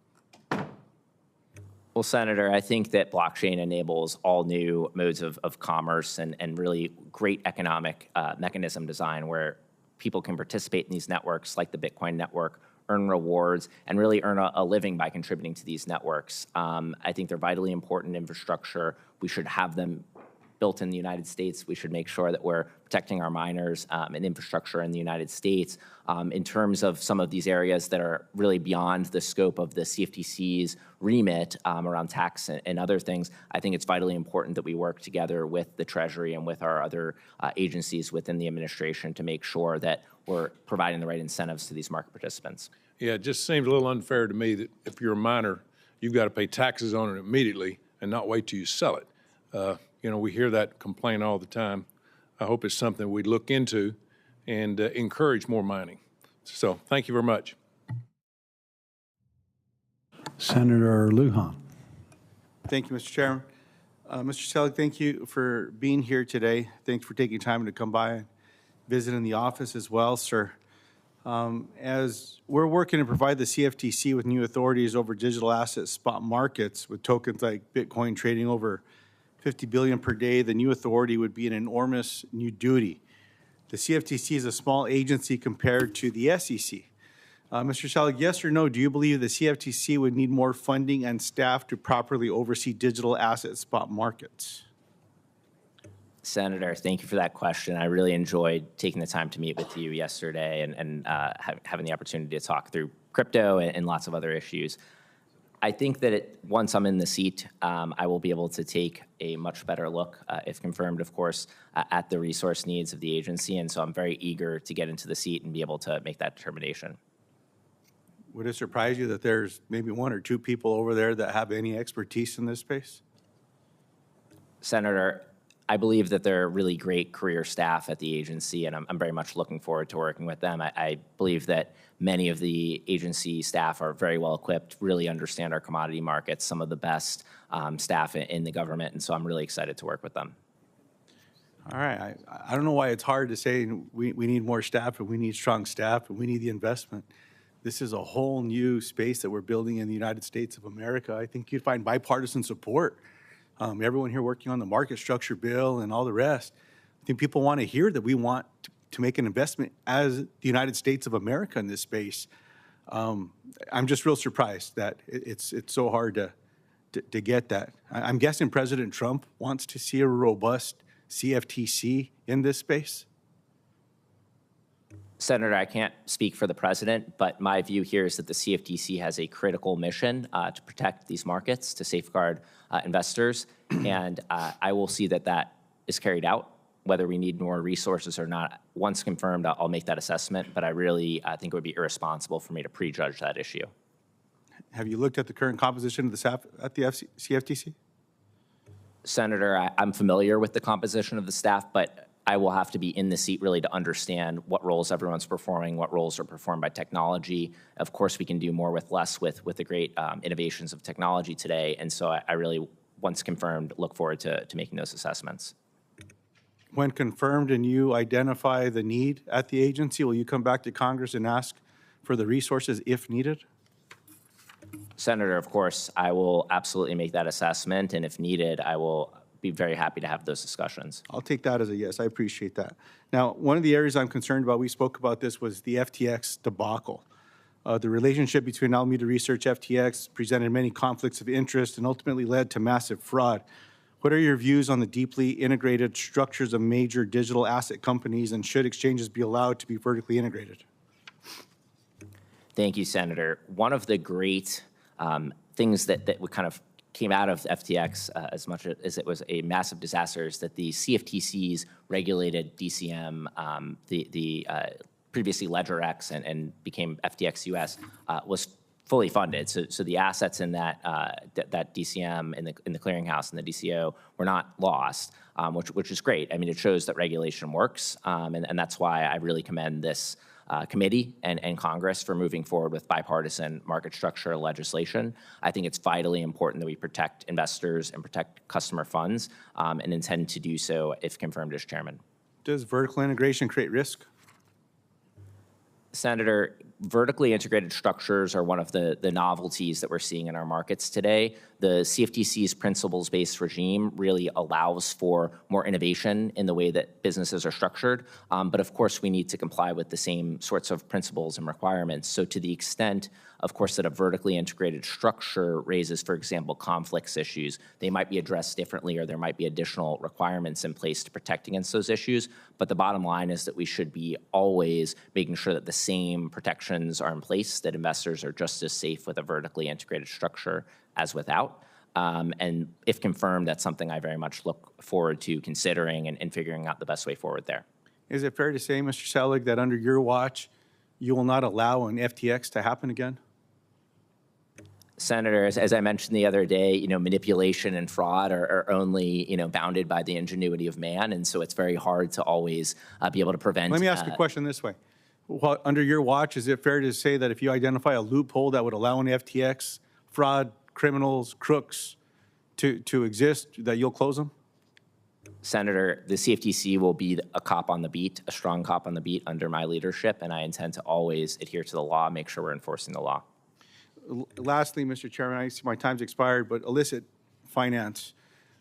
Well, Senator, I think that blockchain enables all new modes of commerce and really great economic mechanism design where people can participate in these networks like the Bitcoin network, earn rewards, and really earn a living by contributing to these networks. I think they're vitally important infrastructure. We should have them built in the United States. We should make sure that we're protecting our miners and infrastructure in the United States. In terms of some of these areas that are really beyond the scope of the CFTC's remit around tax and other things, I think it's vitally important that we work together with the Treasury and with our other agencies within the administration to make sure that we're providing the right incentives to these market participants. Yeah, it just seems a little unfair to me that if you're a miner, you've got to pay taxes on it immediately and not wait till you sell it. We hear that complaint all the time. I hope it's something we look into and encourage more mining. So thank you very much. Senator Lujan. Thank you, Mr. Chairman. Mr. Selig, thank you for being here today. Thanks for taking time to come by and visit in the office as well, sir. As we're working to provide the CFTC with new authorities over digital asset spot markets with tokens like Bitcoin trading over 50 billion per day, the new authority would be an enormous new duty. The CFTC is a small agency compared to the SEC. Mr. Selig, yes or no, do you believe the CFTC would need more funding and staff to properly oversee digital asset spot markets? Senator, thank you for that question. I really enjoyed taking the time to meet with you yesterday and having the opportunity to talk through crypto and lots of other issues. I think that once I'm in the seat, I will be able to take a much better look, if confirmed, of course, at the resource needs of the agency. And so I'm very eager to get into the seat and be able to make that determination. Would it surprise you that there's maybe one or two people over there that have any expertise in this space? Senator, I believe that they're really great career staff at the agency, and I'm very much looking forward to working with them. I believe that many of the agency staff are very well equipped, really understand our commodity markets, some of the best staff in the government, and so I'm really excited to work with them. All right. I don't know why it's hard to say we need more staff and we need strong staff and we need the investment. This is a whole new space that we're building in the United States of America. I think you'd find bipartisan support. Everyone here working on the market structure bill and all the rest. I think people want to hear that we want to make an investment as the United States of America in this space. I'm just real surprised that it's so hard to get that. I'm guessing President Trump wants to see a robust CFTC in this space. Senator, I can't speak for the president, but my view here is that the CFTC has a critical mission to protect these markets, to safeguard investors, and I will see that that is carried out. Whether we need more resources or not, once confirmed, I'll make that assessment, but I really think it would be irresponsible for me to prejudge that issue. Have you looked at the current composition of the staff at the CFTC? Senator, I'm familiar with the composition of the staff, but I will have to be in the seat really to understand what roles everyone's performing, what roles are performed by technology. Of course, we can do more with less with the great innovations of technology today. And so I really, once confirmed, look forward to making those assessments. When confirmed and you identify the need at the agency, will you come back to Congress and ask for the resources if needed? Senator, of course, I will absolutely make that assessment. And if needed, I will be very happy to have those discussions. I'll take that as a yes. I appreciate that. Now, one of the areas I'm concerned about, we spoke about this, was the FTX debacle. The relationship between Alameda Research, FTX, presented many conflicts of interest and ultimately led to massive fraud. What are your views on the deeply integrated structures of major digital asset companies, and should exchanges be allowed to be vertically integrated? Thank you, Senator. One of the great things that we kind of came out of FTX, as much as it was a massive disaster, is that the CFTC's regulated DCM, the previously LedgerX and became FTX US, was fully funded. So the assets in that DCM in the clearinghouse and the DCO were not lost, which is great. I mean, it shows that regulation works, and that's why I really commend this committee and Congress for moving forward with bipartisan market structure legislation. I think it's vitally important that we protect investors and protect customer funds, and intend to do so if confirmed as chairman. Does vertical integration create risk? Senator, vertically integrated structures are one of the novelties that we're seeing in our markets today. The CFTC's principles-based regime really allows for more innovation in the way that businesses are structured. But of course, we need to comply with the same sorts of principles and requirements. So to the extent, of course, that a vertically integrated structure raises, for example, conflicts issues, they might be addressed differently, or there might be additional requirements in place to protect against those issues. But the bottom line is that we should be always making sure that the same protections are in place, that investors are just as safe with a vertically integrated structure as without. And if confirmed, that's something I very much look forward to considering and figuring out the best way forward there. Is it fair to say, Mr. Selig, that under your watch, you will not allow an FTX to happen again? Senator, as I mentioned the other day, manipulation and fraud are only, bounded by the ingenuity of man, and so it's very hard to always be able to prevent. Let me ask a question this way. Well, under your watch, is it fair to say that if you identify a loophole that would allow an FTX, fraud, criminals, crooks to exist, that you'll close them? Senator, the CFTC will be a cop on the beat, a strong cop on the beat under my leadership, and I intend to always adhere to the law, make sure we're enforcing the law. Lastly, Mr. Chairman, I see my time's expired, but illicit finance.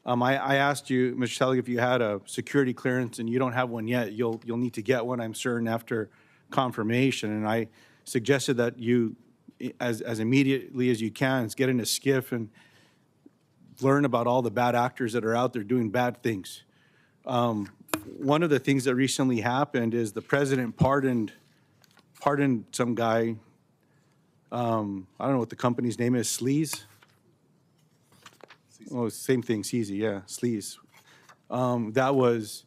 I asked you, Mr. Selig, if you had a security clearance, and you don't have one yet. You'll need to get one, I'm certain, after confirmation. And I suggested that you, as immediately as you can, get in a skiff and learn about all the bad actors that are out there doing bad things. One of the things that recently happened is the president pardoned some guy. I don't know what the company's name is. Sleaze. Oh, same thing. Sleazy. Yeah, Sleaze. That was.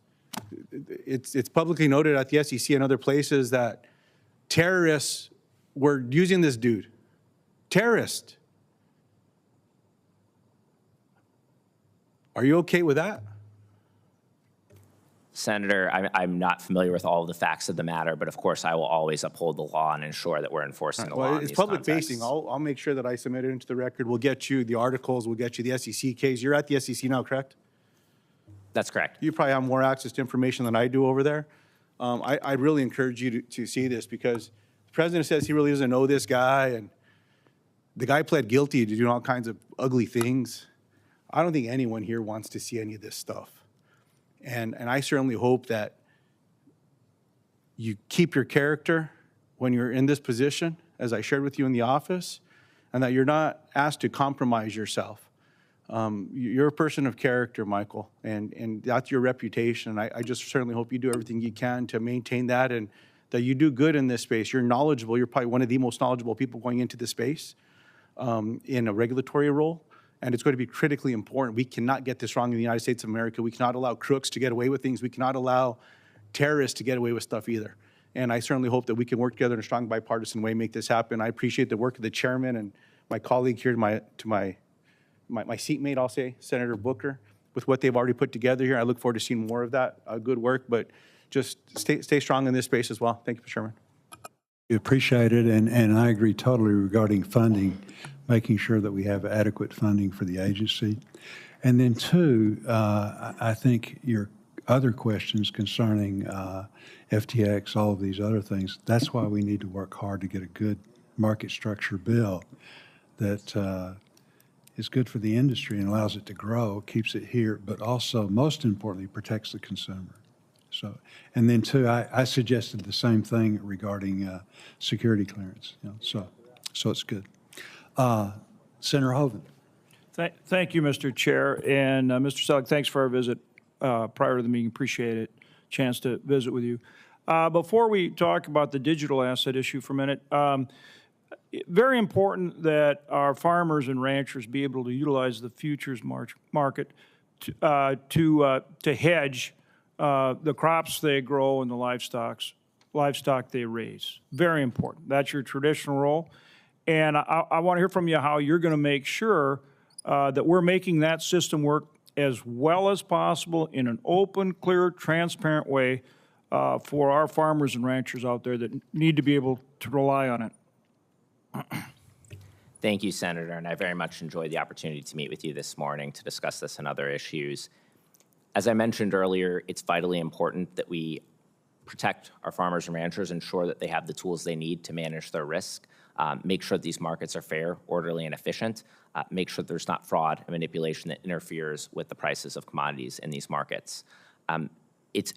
It's publicly noted at the SEC and other places that terrorists were using this dude. Terrorist. Are you okay with that? Senator, I'm not familiar with all of the facts of the matter, but of course I will always uphold the law and ensure that we're enforcing the law in Well, it's these public contexts. facing. I'll make sure that I submit it into the record. We'll get you the articles. We'll get you the SEC case. You're at the SEC now, correct? That's correct. You probably have more access to information than I do over there. I really encourage you to see this because the president says he really doesn't know this guy, and the guy pled guilty to doing all kinds of ugly things. I don't think anyone here wants to see any of this stuff. And I certainly hope that you keep your character when you're in this position, as I shared with you in the office, and that you're not asked to compromise yourself. You're a person of character, Michael, and that's your reputation. I just certainly hope you do everything you can to maintain that and that you do good in this space. You're knowledgeable. You're probably one of the most knowledgeable people going into this space in a regulatory role. And it's going to be critically important. We cannot get this wrong in the United States of America. We cannot allow crooks to get away with things. We cannot allow terrorists to get away with stuff either. And I certainly hope that we can work together in a strong bipartisan way, make this happen. I appreciate the work of the chairman and my colleague here, my seatmate, I'll say, Senator Booker, with what they've already put together here. I look forward to seeing more of that good work, but just stay strong in this space as well. Thank you, Mr. Chairman. We appreciate it, and I agree totally regarding funding, making sure that we have adequate funding for the agency. And then two, I think your other questions concerning FTX, all of these other things, that's why we need to work hard to get a good market structure bill that is good for the industry and allows it to grow, keeps it here, but also, most importantly, protects the consumer. So, and then two, I suggested the same thing regarding security clearance. So it's good. Senator Hoven. Thank you, Mr. Chair. And Mr. Selig, thanks for our visit prior to the meeting. Appreciate it. Chance to visit with you. Before we talk about the digital asset issue for a minute, very important that our farmers and ranchers be able to utilize the futures market to hedge the crops they grow and the livestock they raise. Very important. That's your traditional role. And I want to hear from you how you're going to make sure that we're making that system work as well as possible in an open, clear, transparent way for our farmers and ranchers out there that need to be able to rely on it. Thank you, Senator, and I very much enjoyed the opportunity to meet with you this morning to discuss this and other issues. As I mentioned earlier, it's vitally important that we protect our farmers and ranchers, ensure that they have the tools they need to manage their risk, make sure that these markets are fair, orderly, and efficient, make sure that there's not fraud and manipulation that interferes with the prices of commodities in these markets. It's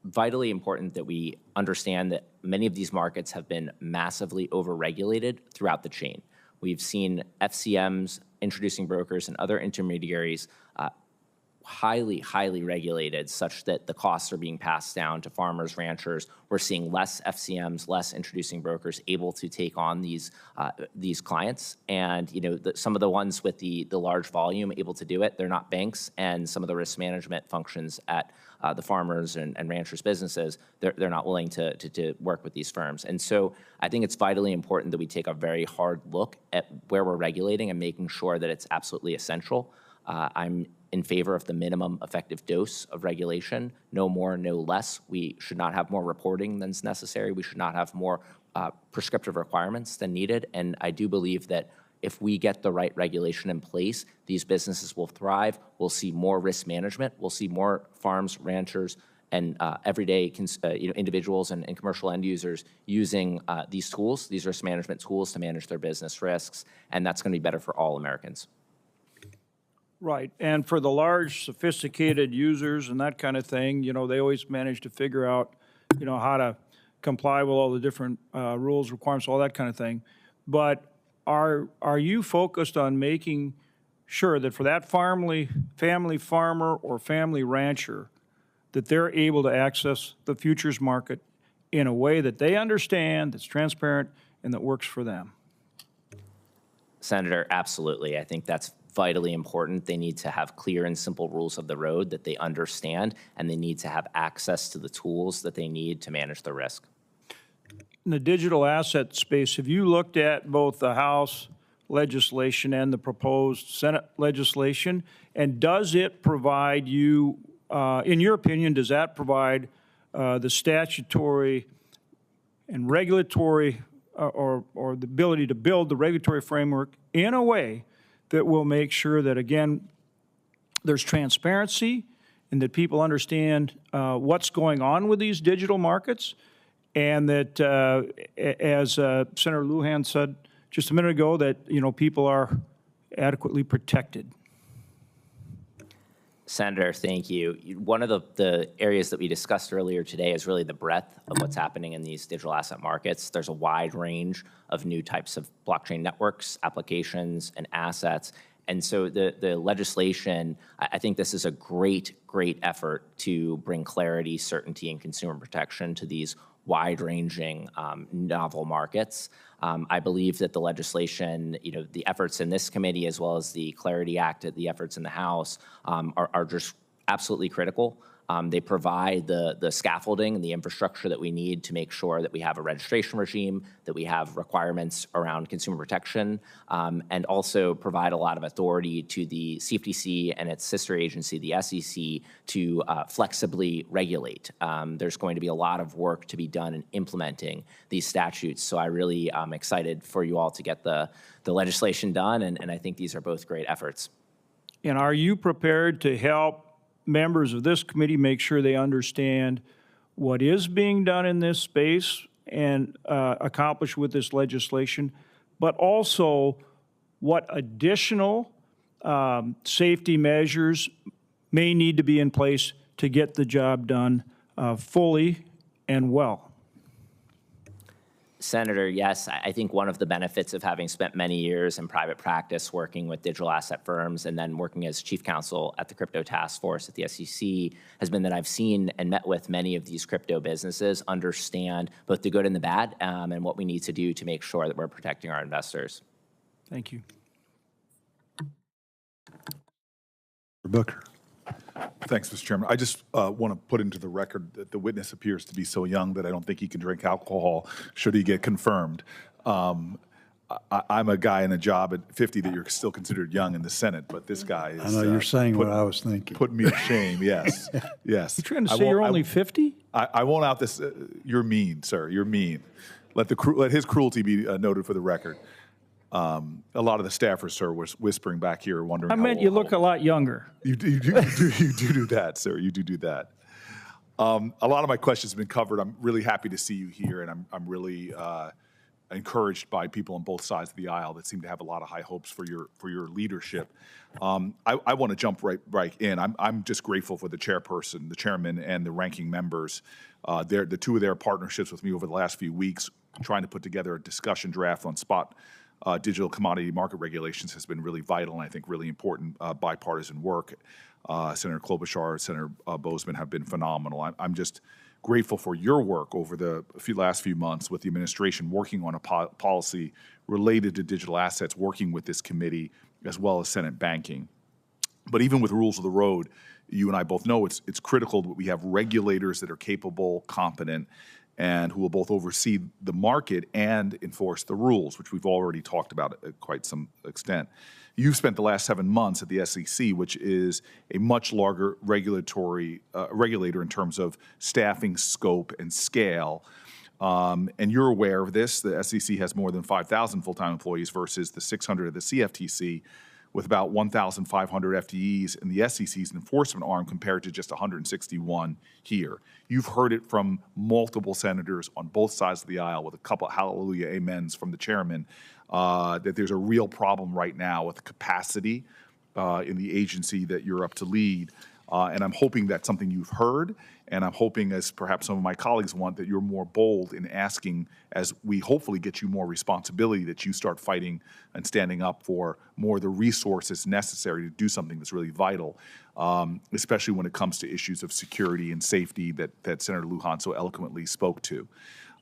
vitally important that we understand that many of these markets have been massively overregulated throughout the chain. We've seen FCMs, introducing brokers, and other intermediaries highly regulated such that the costs are being passed down to farmers, ranchers. We're seeing less FCMs, less introducing brokers able to take on these clients. And some of the ones with the large volume able to do it, they're not banks, and some of the risk management functions at the farmers and ranchers' businesses, they're not willing to work with these firms. And so I think it's vitally important that we take a very hard look at where we're regulating and making sure that it's absolutely essential. I'm in favor of the minimum effective dose of regulation, no more, no less. We should not have more reporting than's necessary. We should not have more prescriptive requirements than needed. And I do believe that if we get the right regulation in place, these businesses will thrive. We'll see more risk management. We'll see more farms, ranchers, and everyday individuals and commercial end users using these tools, these risk management tools, to manage their business risks. And that's going to be better for all Americans. Right, and for the large, sophisticated users and that kind of thing, they always manage to figure out, how to comply with all the different rules, requirements, all that kind of thing. But are you focused on making sure that for that family farmer or family rancher, that they're able to access the futures market in a way that they understand, that's transparent, and that works for them? Senator, absolutely. I think that's vitally important. They need to have clear and simple rules of the road that they understand, and they need to have access to the tools that they need to manage the risk. In the digital asset space, have you looked at both the House legislation and the proposed Senate legislation? And does it provide you, in your opinion, does that provide the statutory and regulatory or the ability to build the regulatory framework in a way that will make sure that, again, there's transparency and that people understand what's going on with these digital markets, and that, as Senator Lujan said just a minute ago, that, you know, people are adequately protected? Senator, thank you. One of the areas that we discussed earlier today is really the breadth of what's happening in these digital asset markets. There's a wide range of new types of blockchain networks, applications, and assets. And so the legislation, I think this is a great effort to bring clarity, certainty, and consumer protection to these wide-ranging novel markets. I believe that the legislation, you know, the efforts in this committee as well as the Clarity Act, the efforts in the House are just absolutely critical. They provide the scaffolding and the infrastructure that we need to make sure that we have a registration regime, that we have requirements around consumer protection, and also provide a lot of authority to the CFTC and its sister agency, the SEC, to flexibly regulate. There's going to be a lot of work to be done in implementing these statutes, so I really am excited for you all to get the legislation done, and I think these are both great efforts. And are you prepared to help members of this committee make sure they understand what is being done in this space and accomplished with this legislation, but also what additional safety measures may need to be in place to get the job done fully and well? Senator, yes, I think one of the benefits of having spent many years in private practice working with digital asset firms and then working as chief counsel at the crypto task force at the SEC has been that I've seen and met with many of these crypto businesses, understand both the good and the bad, and what we need to do to make sure that we're protecting our investors. Thank you. Booker. Thanks, Mr. Chairman. I just want to put into the record that the witness appears to be so young that I don't think he can drink alcohol should he get confirmed. I'm a guy in a job at 50 that you're still considered young in the Senate, but this guy is... I know you're saying what I was thinking. Put me to shame, yes, yes. You're trying to say you're only 50? I won't out this... you're mean, sir, you're mean. Let his cruelty be noted for the record. A lot of the staffers, sir, were whispering back here, wondering. I meant you look a lot younger. You do that, sir. You do that. A lot of my questions have been covered. I'm really happy to see you here, and I'm really encouraged by people on both sides of the aisle that seem to have a lot of high hopes for your leadership. I want to jump right in. I'm just grateful for the chairperson, the chairman, and the ranking members. The two of their partnerships with me over the last few weeks, trying to put together a discussion draft on spot digital commodity market regulations has been really vital and I think really important bipartisan work. Senator Klobuchar, Senator Boozman have been phenomenal. I'm just grateful for your work over the last few months with the administration working on a policy related to digital assets, working with this committee as well as Senate banking. But even with rules of the road, you and I both know it's critical that we have regulators that are capable, competent, and who will both oversee the market and enforce the rules, which we've already talked about at quite some extent. You've spent the last 7 months at the SEC, which is a much larger regulator in terms of staffing, scope, and scale. And you're aware of this. The SEC has more than 5,000 full-time employees versus the 600 of the CFTC, with about 1,500 FTEs in the SEC's enforcement arm compared to just 161 here. You've heard it from multiple senators on both sides of the aisle with a couple of hallelujah amens from the chairman that there's a real problem right now with the capacity in the agency that you're up to lead. And I'm hoping that's something you've heard, and I'm hoping, as perhaps some of my colleagues want, that you're more bold in asking, as we hopefully get you more responsibility, that you start fighting and standing up for more of the resources necessary to do something that's really vital, especially when it comes to issues of security and safety that Senator Lujan so eloquently spoke to.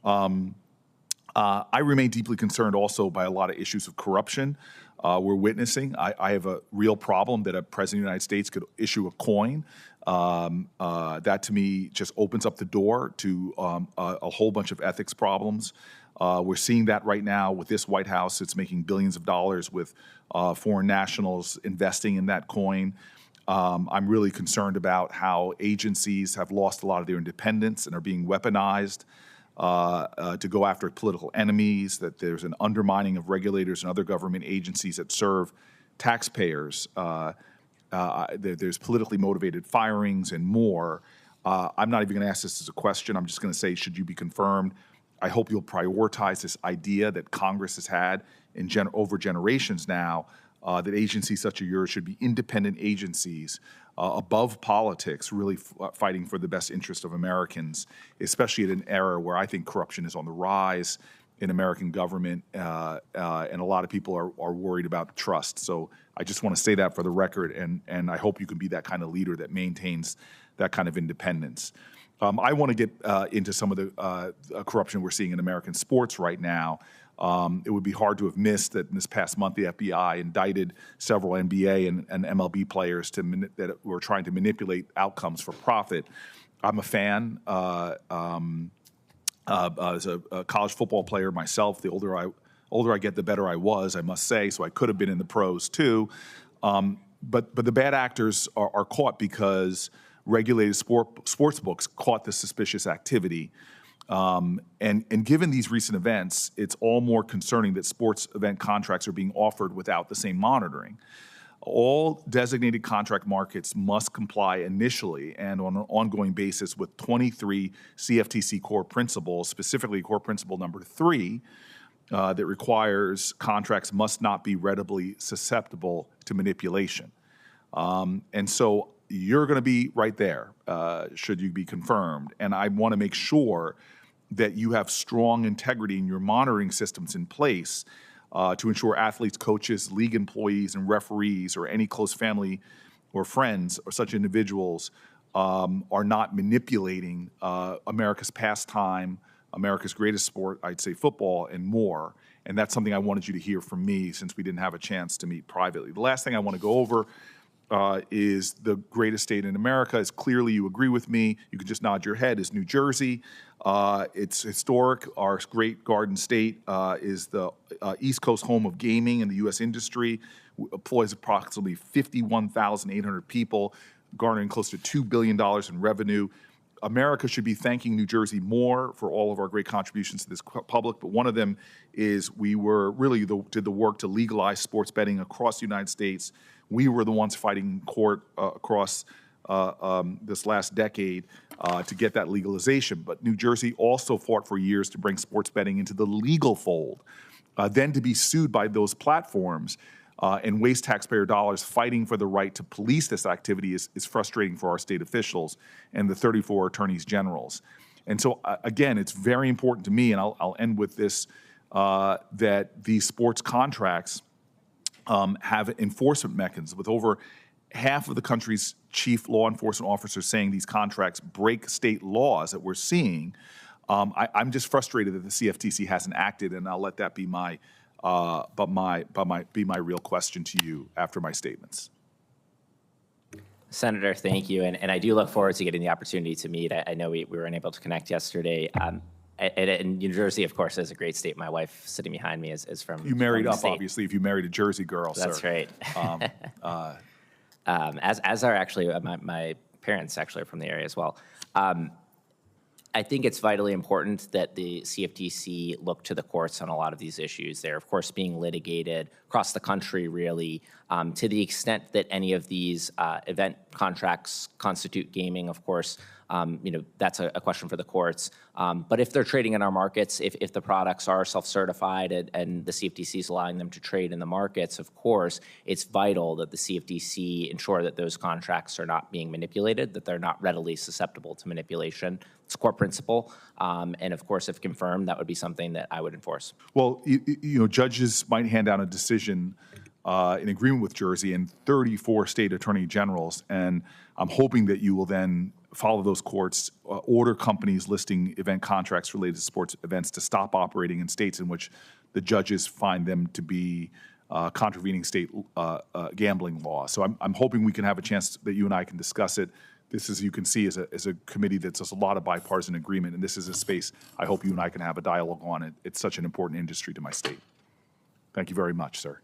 I remain deeply concerned also by a lot of issues of corruption we're witnessing. I have a real problem that a president of the United States could issue a coin. That to me just opens up the door to a whole bunch of ethics problems. We're seeing that right now with this White House. It's making billions of dollars with foreign nationals investing in that coin. I'm really concerned about how agencies have lost a lot of their independence and are being weaponized to go after political enemies, that there's an undermining of regulators and other government agencies that serve taxpayers. There's politically motivated firings and more. I'm not even going to ask this as a question. I'm just going to say, should you be confirmed? I hope you'll prioritize this idea that Congress has had over generations now, that agencies such as yours should be independent agencies above politics, really fighting for the best interest of Americans, especially at an era where I think corruption is on the rise in American government, and a lot of people are worried about trust. So I just want to say that for the record, and I hope you can be that kind of leader that maintains that kind of independence. I want to get into some of the corruption we're seeing in American sports right now. It would be hard to have missed that in this past month the FBI indicted several NBA and MLB players that were trying to manipulate outcomes for profit. I'm a fan. As a college football player myself, the older I get, the better I was, I must say. So I could have been in the pros too. But the bad actors are caught because regulated sports books caught the suspicious activity. And given these recent events, it's all more concerning that sports event contracts are being offered without the same monitoring. All designated contract markets must comply initially and on an ongoing basis with 23 CFTC core principles, specifically core principle number 3, that requires contracts must not be readily susceptible to manipulation. And so you're going to be right there, should you be confirmed. And I want to make sure that you have strong integrity in your monitoring systems in place to ensure athletes, coaches, league employees, and referees, or any close family or friends or such individuals are not manipulating America's pastime, America's greatest sport, I'd say football, and more. And that's something I wanted you to hear from me since we didn't have a chance to meet privately. The last thing I want to go over is the greatest state in America. Is clearly you agree with me. You can just nod your head. Is New Jersey. It's historic. Our great Garden State is the East Coast home of gaming in the U.S. industry. Employs approximately 51,800 people, garnering close to $2 billion in revenue. America should be thanking New Jersey more for all of our great contributions to this public, but one of them is we were really did the work to legalize sports betting across the United States. We were the ones fighting in court across this last decade to get that legalization. But New Jersey also fought for years to bring sports betting into the legal fold, then to be sued by those platforms and waste taxpayer dollars fighting for the right to police this activity is frustrating for our state officials and the 34 attorneys generals. And so, again, it's very important to me, and I'll end with this, that these sports contracts have enforcement mechanisms, with over half of the country's chief law enforcement officers saying these contracts break state laws that we're seeing. I'm just frustrated that the CFTC hasn't acted, and I'll let that be my real question to you after my statements. Senator, thank you. And I do look forward to getting the opportunity to meet. I know we were unable to connect yesterday. And New Jersey, of course, is a great state. My wife sitting behind me is from You married from the up, state. obviously, if you married a Jersey girl, That's sir. right. As are actually my parents actually are from the area as well. I think it's vitally important that the CFTC look to the courts on a lot of these issues. They're, of course, being litigated across the country, really. To the extent that any of these event contracts constitute gaming, of course, that's a question for the courts. But if they're trading in our markets, if the products are self-certified and the CFTC is allowing them to trade in the markets, of course, it's vital that the CFTC ensure that those contracts are not being manipulated, that they're not readily susceptible to manipulation. It's a core principle. And of course, if confirmed, that would be something that I would enforce. Well, judges might hand down a decision in agreement with Jersey and 34 state attorney generals, and I'm hoping that you will then follow those courts, order companies listing event contracts related to sports events to stop operating in states in which the judges find them to be contravening state gambling law. So I'm hoping we can have a chance that you and I can discuss it. This, as you can see, is a committee that's just a lot of bipartisan agreement, and this is a space I hope you and I can have a dialogue on it. It's such an important industry to my state. Thank you very much, sir.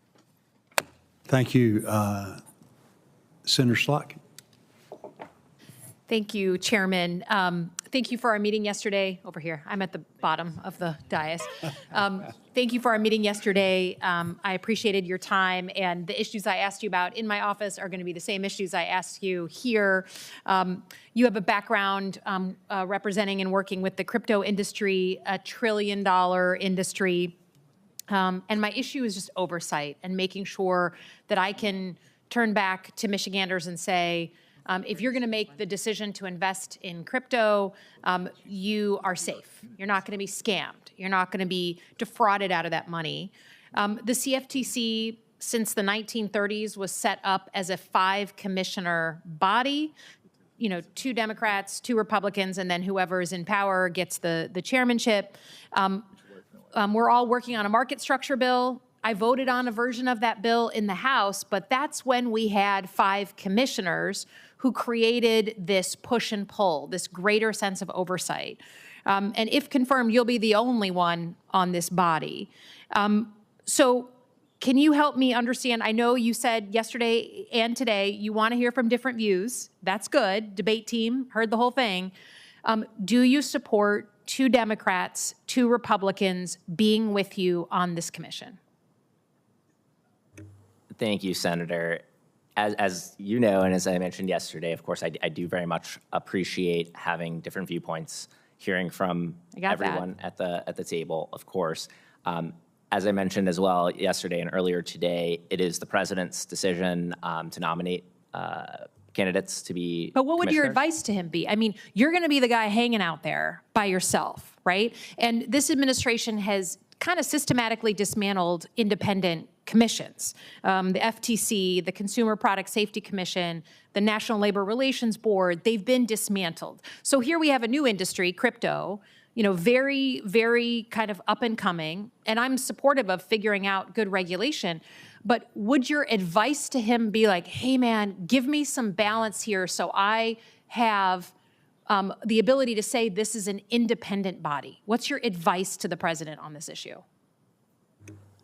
Thank you. Senator Slock. Thank you, Chairman. Thank you for our meeting yesterday. Over here, I'm at the bottom of the dais. Thank you for our meeting yesterday. I appreciated your time, and the issues I asked you about in my office are going to be the same issues I asked you here. You have a background representing and working with the crypto industry, $1 trillion industry. And my issue is just oversight and making sure that I can turn back to Michiganders and say, if you're going to make the decision to invest in crypto, you are safe. You're not going to be scammed. You're not going to be defrauded out of that money. The CFTC, since the 1930s, was set up as a 5-commissioner body. 2 Democrats, 2 Republicans, and then whoever is in power gets the chairmanship. We're all working on a market structure bill. I voted on a version of that bill in the House, but that's when we had 5 commissioners who created this push and pull, this greater sense of oversight. And if confirmed, you'll be the only one on this body. So can you help me understand? I know you said yesterday and today you want to hear from different views. That's good. Debate team, heard the whole thing. Do you support 2 Democrats, 2 Republicans being with you on this commission? Thank you, Senator. As you know, and as I mentioned yesterday, of course, I do very much appreciate having different viewpoints, hearing from everyone at the table, of course. As I mentioned as well yesterday and earlier today, it is the president's decision to nominate candidates to be But what would your commissioners. advice to him be? I mean, you're going to be the guy hanging out there by yourself, right? And this administration has kind of systematically dismantled independent commissions. The FTC, the Consumer Product Safety Commission, the National Labor Relations Board, they've been dismantled. So here we have a new industry, crypto, very, very kind of up and coming. And I'm supportive of figuring out good regulation. But would your advice to him be like, hey, man, give me some balance here so I have the ability to say this is an independent body? What's your advice to the president on this issue?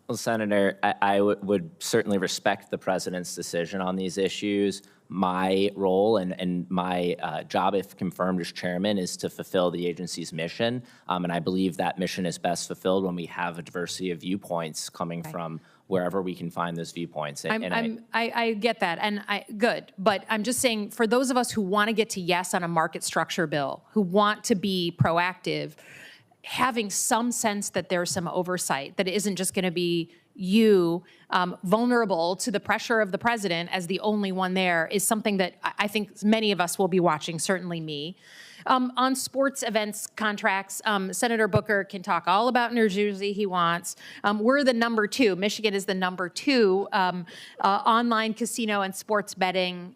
Well, Senator, I would certainly respect the president's decision on these issues. My role and my job, if confirmed as chairman, is to fulfill the agency's mission. And I believe that mission is best fulfilled when we have a diversity of viewpoints coming from wherever we can find those viewpoints. I get that, and good. But I'm just saying, for those of us who want to get to yes on a market structure bill, who want to be proactive, having some sense that there's some oversight, that it isn't just going to be you vulnerable to the pressure of the president as the only one there, is something that I think many of us will be watching, certainly me. On sports events contracts, Senator Booker can talk all about New Jersey he wants. We're the number 2. Michigan is the number 2 online casino and sports betting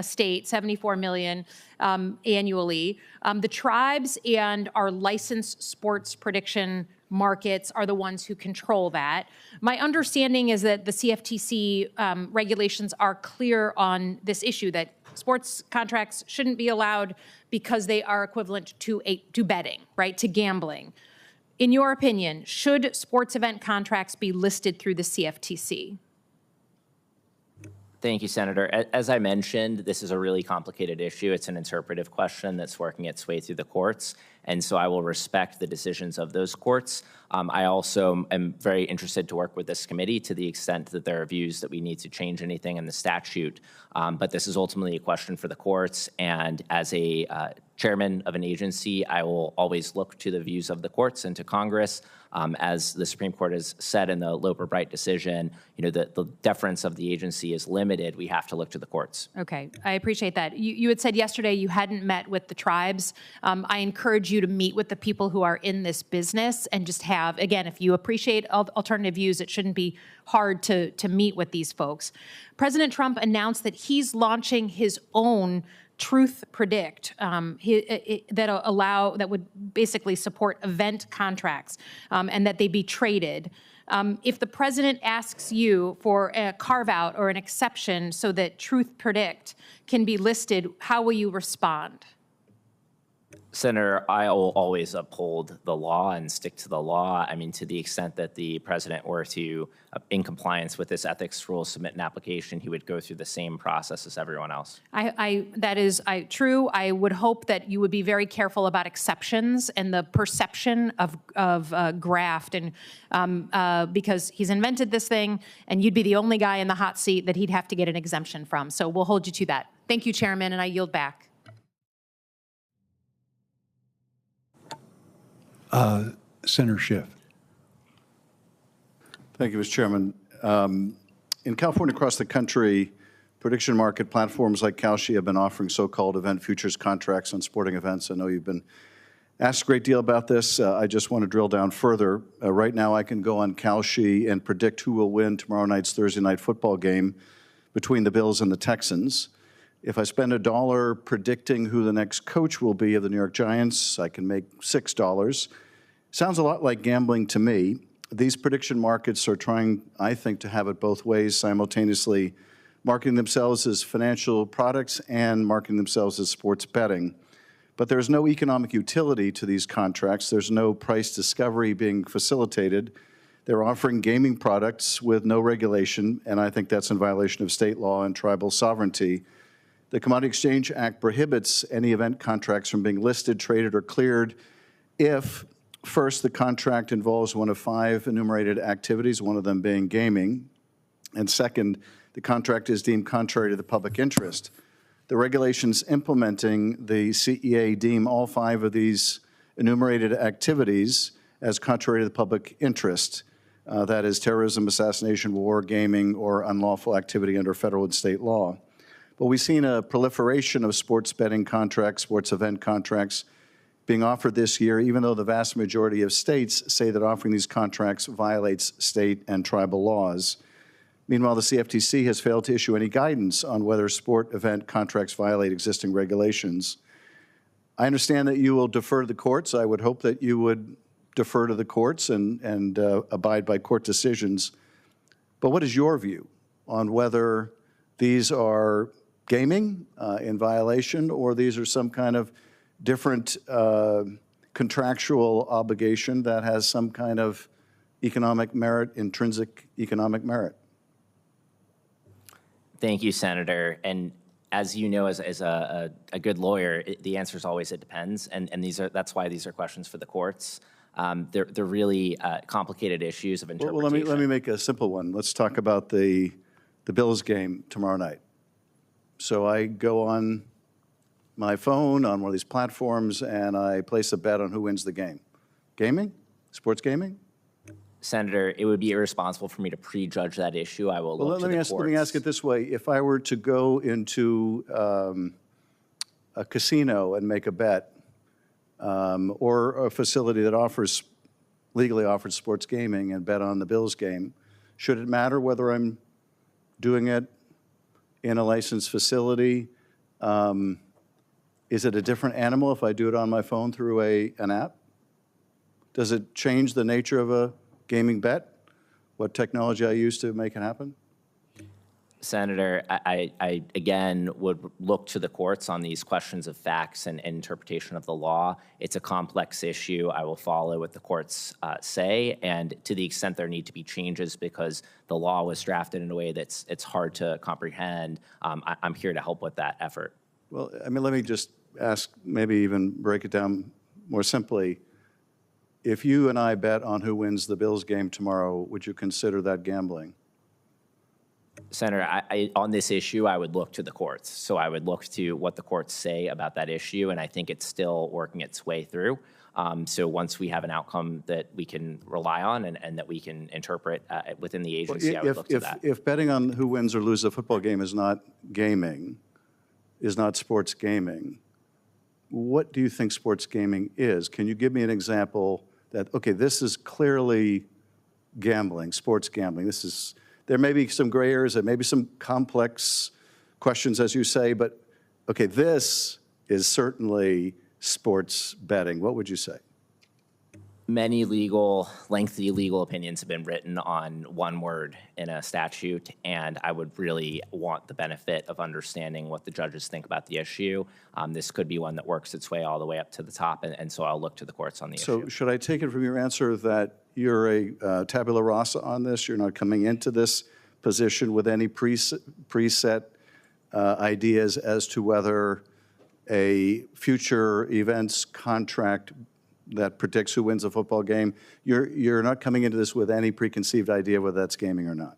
state, 74 million annually. The tribes and our licensed sports prediction markets are the ones who control that. My understanding is that the CFTC regulations are clear on this issue, that sports contracts shouldn't be allowed because they are equivalent to betting, right, to gambling. In your opinion, should sports event contracts be listed through the CFTC? Thank you, Senator. As I mentioned, this is a really complicated issue. It's an interpretive question that's working its way through the courts. and so I will respect the decisions of those courts. I also am very interested to work with this committee to the extent that there are views that we need to change anything in the statute, but this is ultimately a question for the courts, and as a chairman of an agency, I will always look to the views of the courts and to Congress. As the Supreme Court has said in the Loper-Bright decision, the deference of the agency is limited. We have to look to the courts. Okay, I appreciate that. You had said yesterday you hadn't met with the tribes. I encourage you to meet with the people who are in this business and just have, again, if you appreciate alternative views, it shouldn't be hard to meet with these folks. President Trump announced that he's launching his own Truth Predict that would basically support event contracts and that they be traded. If the president asks you for a carve out or an exception so that Truth Predict can be listed, how will you respond? Senator, I will always uphold the law and stick to the law. I mean, to the extent that the president were to, in compliance with this ethics rule, submit an application, he would go through the same process as everyone else. That is true. I would hope that you would be very careful about exceptions and the perception of graft, and because he's invented this thing, and you'd be the only guy in the hot seat that he'd have to get an exemption from. So we'll hold you to that. Thank you, Chairman, and I yield back. Senator Schiff. Thank you, Mr. Chairman. In California, across the country, prediction market platforms like Kalshi have been offering so-called event futures contracts on sporting events. I know you've been asked a great deal about this. I just want to drill down further. Right now, I can go on Kalshi and predict who will win tomorrow night's Thursday night football game between the Bills and the Texans. If I spend $1 predicting who the next coach will be of the New York Giants, I can make $6. Sounds a lot like gambling to me. These prediction markets are trying, I think, to have it both ways, simultaneously marketing themselves as financial products and marketing themselves as sports betting. But there's no economic utility to these contracts. There's no price discovery being facilitated. They're offering gaming products with no regulation, and I think that's in violation of state law and tribal sovereignty. The Commodity Exchange Act prohibits any event contracts from being listed, traded, or cleared if, first, the contract involves one of 5 enumerated activities, one of them being gaming, and second, the contract is deemed contrary to the public interest. The regulations implementing the CEA deem all 5 of these enumerated activities as contrary to the public interest. That is terrorism, assassination, war, gaming, or unlawful activity under federal and state law. But we've seen a proliferation of sports betting contracts, sports event contracts being offered this year, even though the vast majority of states say that offering these contracts violates state and tribal laws. Meanwhile, the CFTC has failed to issue any guidance on whether sport event contracts violate existing regulations. I understand that you will defer to the courts. I would hope that you would defer to the courts and abide by court decisions. But what is your view on whether these are gaming in violation, or these are some kind of different contractual obligation that has some kind of economic merit, intrinsic economic merit? Thank you, Senator. And as you know, as a good lawyer, the answer is always it depends, and that's why these are questions for the courts. They're really complicated issues of interpretation. Well, let me make a simple one. Let's talk about the Bills game tomorrow night. So I go on my phone on one of these platforms and I place a bet on who wins the game. Gaming? Sports gaming? Senator, it would be irresponsible for me to prejudge that issue. I will look to the courts. Let me ask it this way. If I were to go into a casino and make a bet, or a facility that legally offers sports gaming and bet on the Bills game, should it matter whether I'm doing it in a licensed facility? Is it a different animal if I do it on my phone through an app? Does it change the nature of a gaming bet? What technology I use to make it happen? Senator, I again would look to the courts on these questions of facts and interpretation of the law. It's a complex issue. I will follow what the courts say, and to the extent there need to be changes because the law was drafted in a way it's hard to comprehend, I'm here to help with that effort. Well, I mean, let me just ask, maybe even break it down more simply, if you and I bet on who wins the Bills game tomorrow, would you consider that gambling? Senator, on this issue, I would look to the courts. So I would look to what the courts say about that issue, and I think it's still working its way through. So once we have an outcome that we can rely on and that we can interpret within the agency, I would look to that. If betting on who wins or loses a football game is not gaming, is not sports gaming, what do you think sports gaming is? Can you give me an example that, okay, this is clearly gambling, sports gambling. There may be some gray areas, there may be some complex questions, as you say, but okay, this is certainly sports betting. What would you say? Many lengthy legal opinions have been written on one word in a statute, and I would really want the benefit of understanding what the judges think about the issue. This could be one that works its way all the way up to the top, and so I'll look to the courts on the issue. So should I take it from your answer that you're a tabula rasa on this? You're not coming into this position with any preset ideas as to whether a future events contract that predicts who wins a football game, you're not coming into this with any preconceived idea whether that's gaming or not?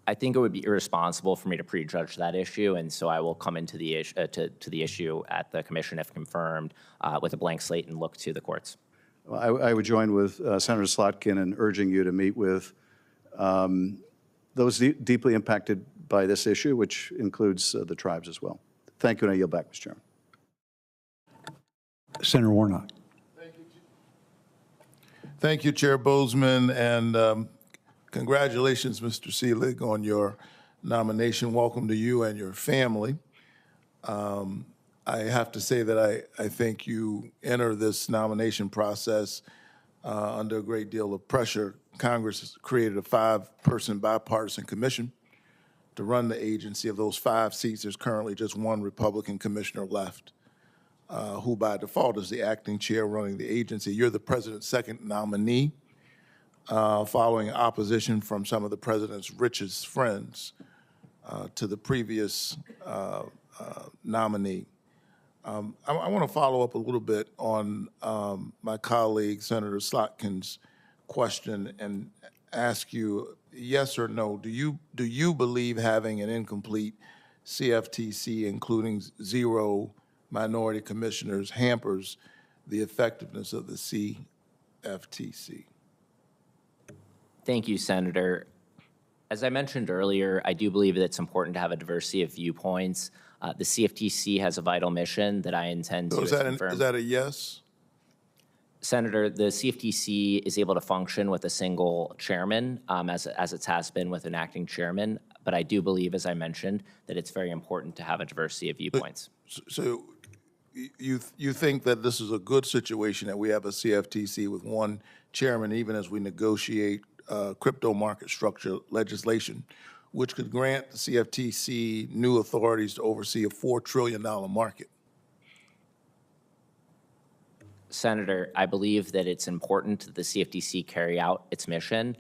I think it would be irresponsible for me to prejudge that issue, and so I will come into the issue to the issue at the commission if confirmed with a blank slate and look to the courts. I would join with Senator Slotkin in urging you to meet with those deeply impacted by this issue, which includes the tribes as well. Thank you, and I yield back, Mr. Chairman. Senator Warnock. Thank you, Chair Boozman, and congratulations, Mr. Selig, on your nomination. Welcome to you and your family. I have to say that I think you enter this nomination process under a great deal of pressure. Congress has created a 5-person bipartisan commission to run the agency. Of those 5 seats, there's currently just one Republican commissioner left, who by default is the acting chair running the agency. You're the president's second nominee, following opposition from some of the president's richest friends to the previous nominee. I want to follow up a little bit on my colleague, Senator Slotkin's question and ask you, yes or no, do you believe having an incomplete CFTC, including 0 minority commissioners, hampers the effectiveness of the CFTC? Thank you, Senator. As I mentioned earlier, I do believe that it's important to have a diversity of viewpoints. The CFTC has a vital mission that I intend to confirm. Is that a yes? Senator, the CFTC is able to function with a single chairman, as it has been with an acting chairman. But I do believe, as I mentioned, that it's very important to have a diversity of viewpoints. So you think that this is a good situation that we have a CFTC with one chairman, even as we negotiate crypto market structure legislation, which could grant the CFTC new authorities to oversee a $4 trillion market? Senator, I believe that it's important that the CFTC carry out its mission.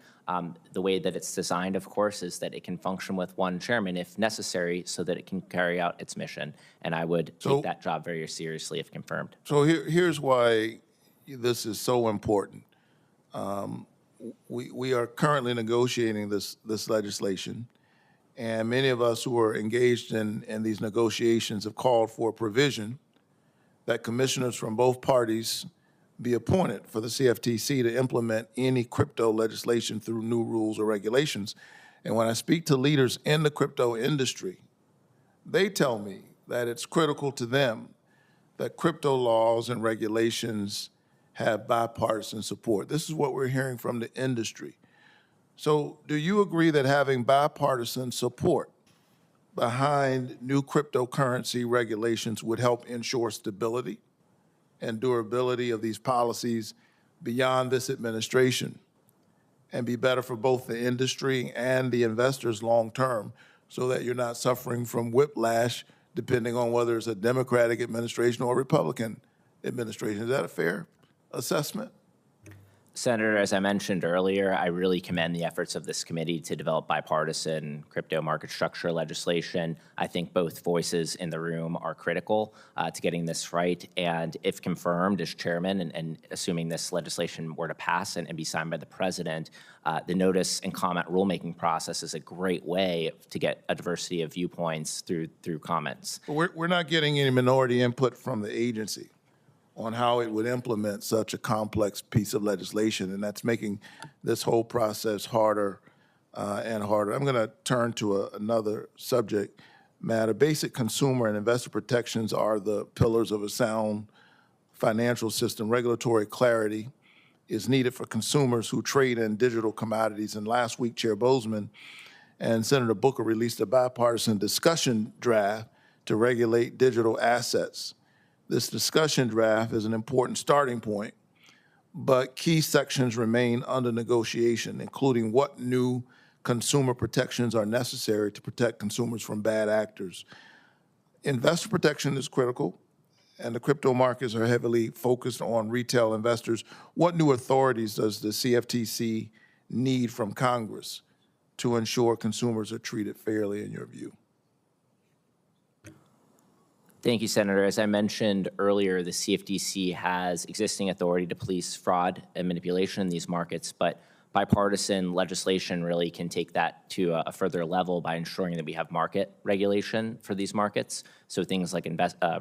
The way that it's designed, of course, is that it can function with one chairman if necessary so that it can carry out its mission. And I would take that job very seriously if confirmed. So here's why this is so important. We are currently negotiating this legislation, and many of us who are engaged in these negotiations have called for a provision that commissioners from both parties be appointed for the CFTC to implement any crypto legislation through new rules or regulations. And when I speak to leaders in the crypto industry, they tell me that it's critical to them that crypto laws and regulations have bipartisan support. This is what we're hearing from the industry. So do you agree that having bipartisan support behind new cryptocurrency regulations would help ensure stability and durability of these policies beyond this administration and be better for both the industry and the investors long term, so that you're not suffering from whiplash depending on whether it's a Democratic administration or a Republican administration? Is that a fair assessment? Senator, as I mentioned earlier, I really commend the efforts of this committee to develop bipartisan crypto market structure legislation. I think both voices in the room are critical to getting this right. And if confirmed as chairman, and assuming this legislation were to pass and be signed by the president, the notice and comment rulemaking process is a great way to get a diversity of viewpoints through comments. We're not getting any minority input from the agency on how it would implement such a complex piece of legislation, and that's making this whole process harder and harder. I'm going to turn to another subject matter. Basic consumer and investor protections are the pillars of a sound financial system. Regulatory clarity is needed for consumers who trade in digital commodities. And last week, Chair Boozman and Senator Booker released a bipartisan discussion draft to regulate digital assets. This discussion draft is an important starting point, but key sections remain under negotiation, including what new consumer protections are necessary to protect consumers from bad actors. Investor protection is critical, and the crypto markets are heavily focused on retail investors. What new authorities does the CFTC need from Congress to ensure consumers are treated fairly, in your view? Thank you, Senator. As I mentioned earlier, the CFTC has existing authority to police fraud and manipulation in these markets, but bipartisan legislation really can take that to a further level by ensuring that we have market regulation for these markets. So things like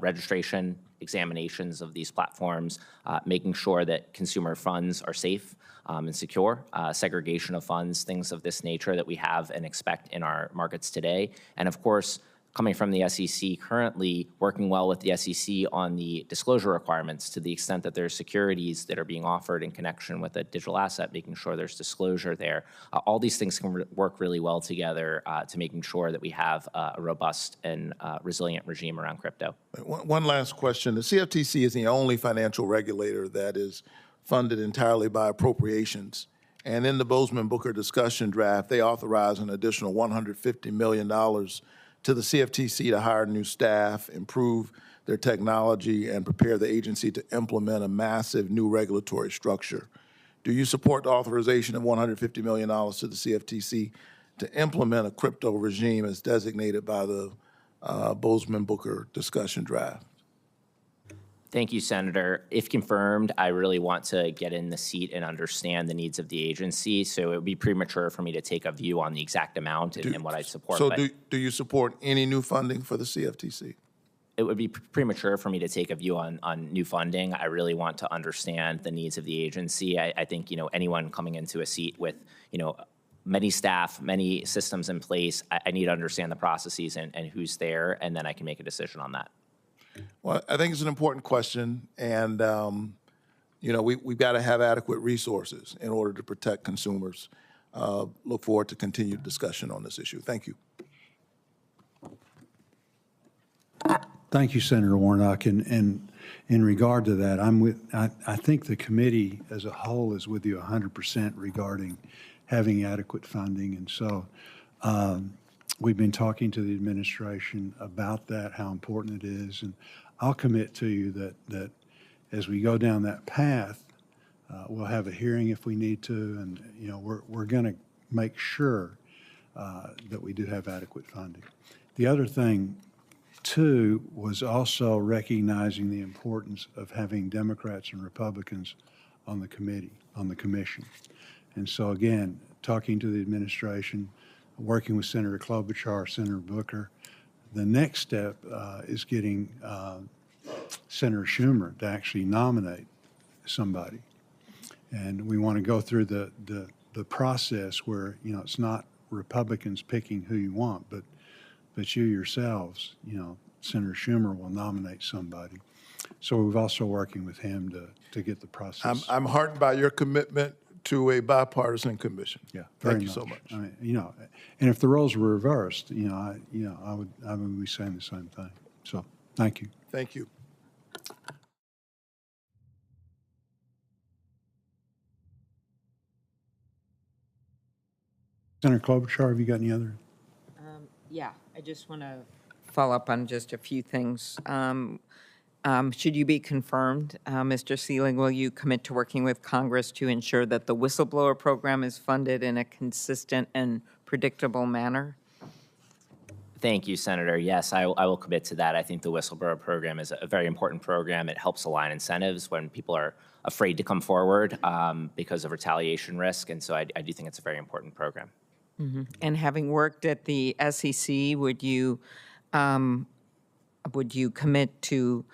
registration, examinations of these platforms, making sure that consumer funds are safe and secure, segregation of funds, things of this nature that we have and expect in our markets today. And of course, coming from the SEC, currently working well with the SEC on the disclosure requirements to the extent that there's securities that are being offered in connection with a digital asset, making sure there's disclosure there. All these things can work really well together to making sure that we have a robust and resilient regime around crypto. One last question. The CFTC is the only financial regulator that is funded entirely by appropriations. And in the Boozman-Booker discussion draft, they authorize an additional $150 million to the CFTC to hire new staff, improve their technology, and prepare the agency to implement a massive new regulatory structure. Do you support the authorization of $150 million to the CFTC to implement a crypto regime as designated by the Boozman-Booker discussion draft? Thank you, Senator. If confirmed, I really want to get in the seat and understand the needs of the agency, so it would be premature for me to take a view on the exact amount and what I support. So do you support any new funding for the CFTC? It would be premature for me to take a view on new funding. I really want to understand the needs of the agency. I think, anyone coming into a seat with, many staff, many systems in place, I need to understand the processes and who's there, and then I can make a decision on that. Well, I think it's an important question, and we've got to have adequate resources in order to protect consumers. Look forward to continued discussion on this issue. Thank you. Thank you, Senator Warnock. And in regard to that, I think the committee as a whole is with you 100% regarding having adequate funding. And so we've been talking to the administration about that, how important it is. And I'll commit to you that as we go down that path, we'll have a hearing if we need to. And, we're going to make sure that we do have adequate funding. The other thing, too, was also recognizing the importance of having Democrats and Republicans on the commission. And so, again, talking to the administration, working with Senator Klobuchar, Senator Booker, the next step is getting Senator Schumer to actually nominate somebody. And we want to go through the process where, it's not Republicans picking who you want, but you yourselves, Senator Schumer will nominate somebody. So we're also working with him to get the process. I'm heartened by your commitment to a bipartisan commission. Yeah, thank you so much. I mean, and if the roles were reversed, I would be saying the same thing. So, thank you. Thank you. Senator Klobuchar, have you got any other? Yeah, I just want to follow up on just a few things. Should you be confirmed, Mr. Selig, will you commit to working with Congress to ensure that the whistleblower program is funded in a consistent and predictable manner? Thank you, Senator. Yes, I will commit to that. I think the whistleblower program is a very important program. It helps align incentives when people are afraid to come forward because of retaliation risk, and so I do think it's a very important program. And having worked at the SEC, would you commit to,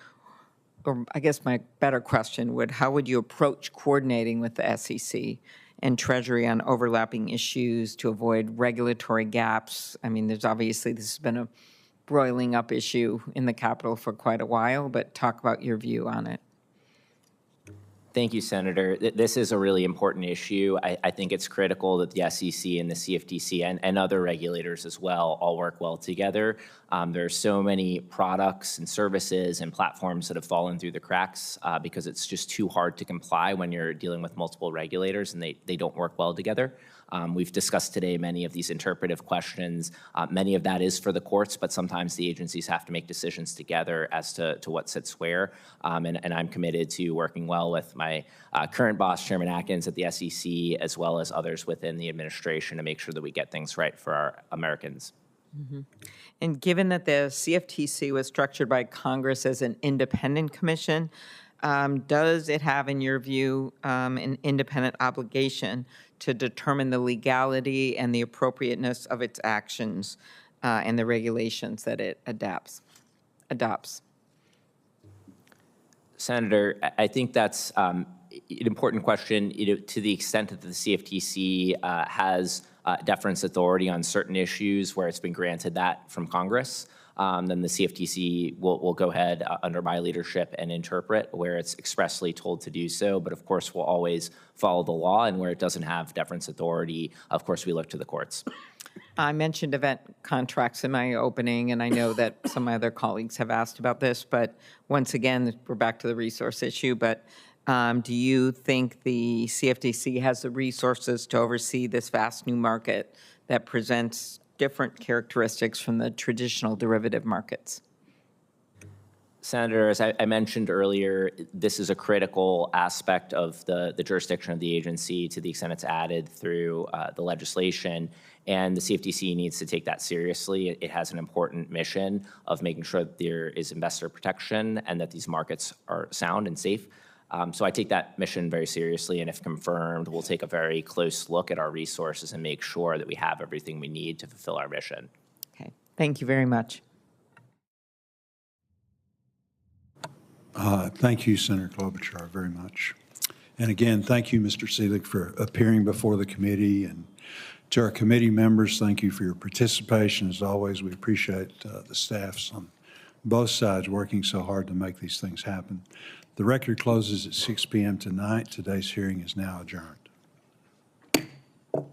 or I guess my better question would, how would you approach coordinating with the SEC and Treasury on overlapping issues to avoid regulatory gaps? I mean, there's obviously, this has been a broiling up issue in the Capitol for quite a while, but talk about your view on it. Thank you, Senator. This is a really important issue. I think it's critical that the SEC and the CFTC and other regulators as well all work well together. There are so many products and services and platforms that have fallen through the cracks because it's just too hard to comply when you're dealing with multiple regulators and they don't work well together. We've discussed today many of these interpretive questions. Many of that is for the courts, but sometimes the agencies have to make decisions together as to what sits where. And I'm committed to working well with my current boss, Chairman Atkins at the SEC, as well as others within the administration to make sure that we get things right for our Americans. And given that the CFTC was structured by Congress as an independent commission, does it have, in your view, an independent obligation to determine the legality and the appropriateness of its actions and the regulations that it adopts? Senator, I think that's an important question. To the extent that the CFTC has deference authority on certain issues where it's been granted that from Congress, then the CFTC will go ahead under my leadership and interpret where it's expressly told to do so. But of course, we'll always follow the law, and where it doesn't have deference authority, of course, we look to the courts. I mentioned event contracts in my opening, and I know that some of my other colleagues have asked about this, but once again, we're back to the resource issue. But do you think the CFTC has the resources to oversee this vast new market that presents different characteristics from the traditional derivative markets? Senator, as I mentioned earlier, this is a critical aspect of the jurisdiction of the agency to the extent it's added through the legislation, and the CFTC needs to take that seriously. It has an important mission of making sure that there is investor protection and that these markets are sound and safe. So I take that mission very seriously, and if confirmed, we'll take a very close look at our resources and make sure that we have everything we need to fulfill our mission. Okay, thank you very much. Thank you, Senator Klobuchar, very much. And again, thank you, Mr. Selig, for appearing before the committee. And to our committee members, thank you for your participation. As always, we appreciate the staffs on both sides working so hard to make these things happen. The record closes at 6 p.m. tonight. Today's hearing is now adjourned.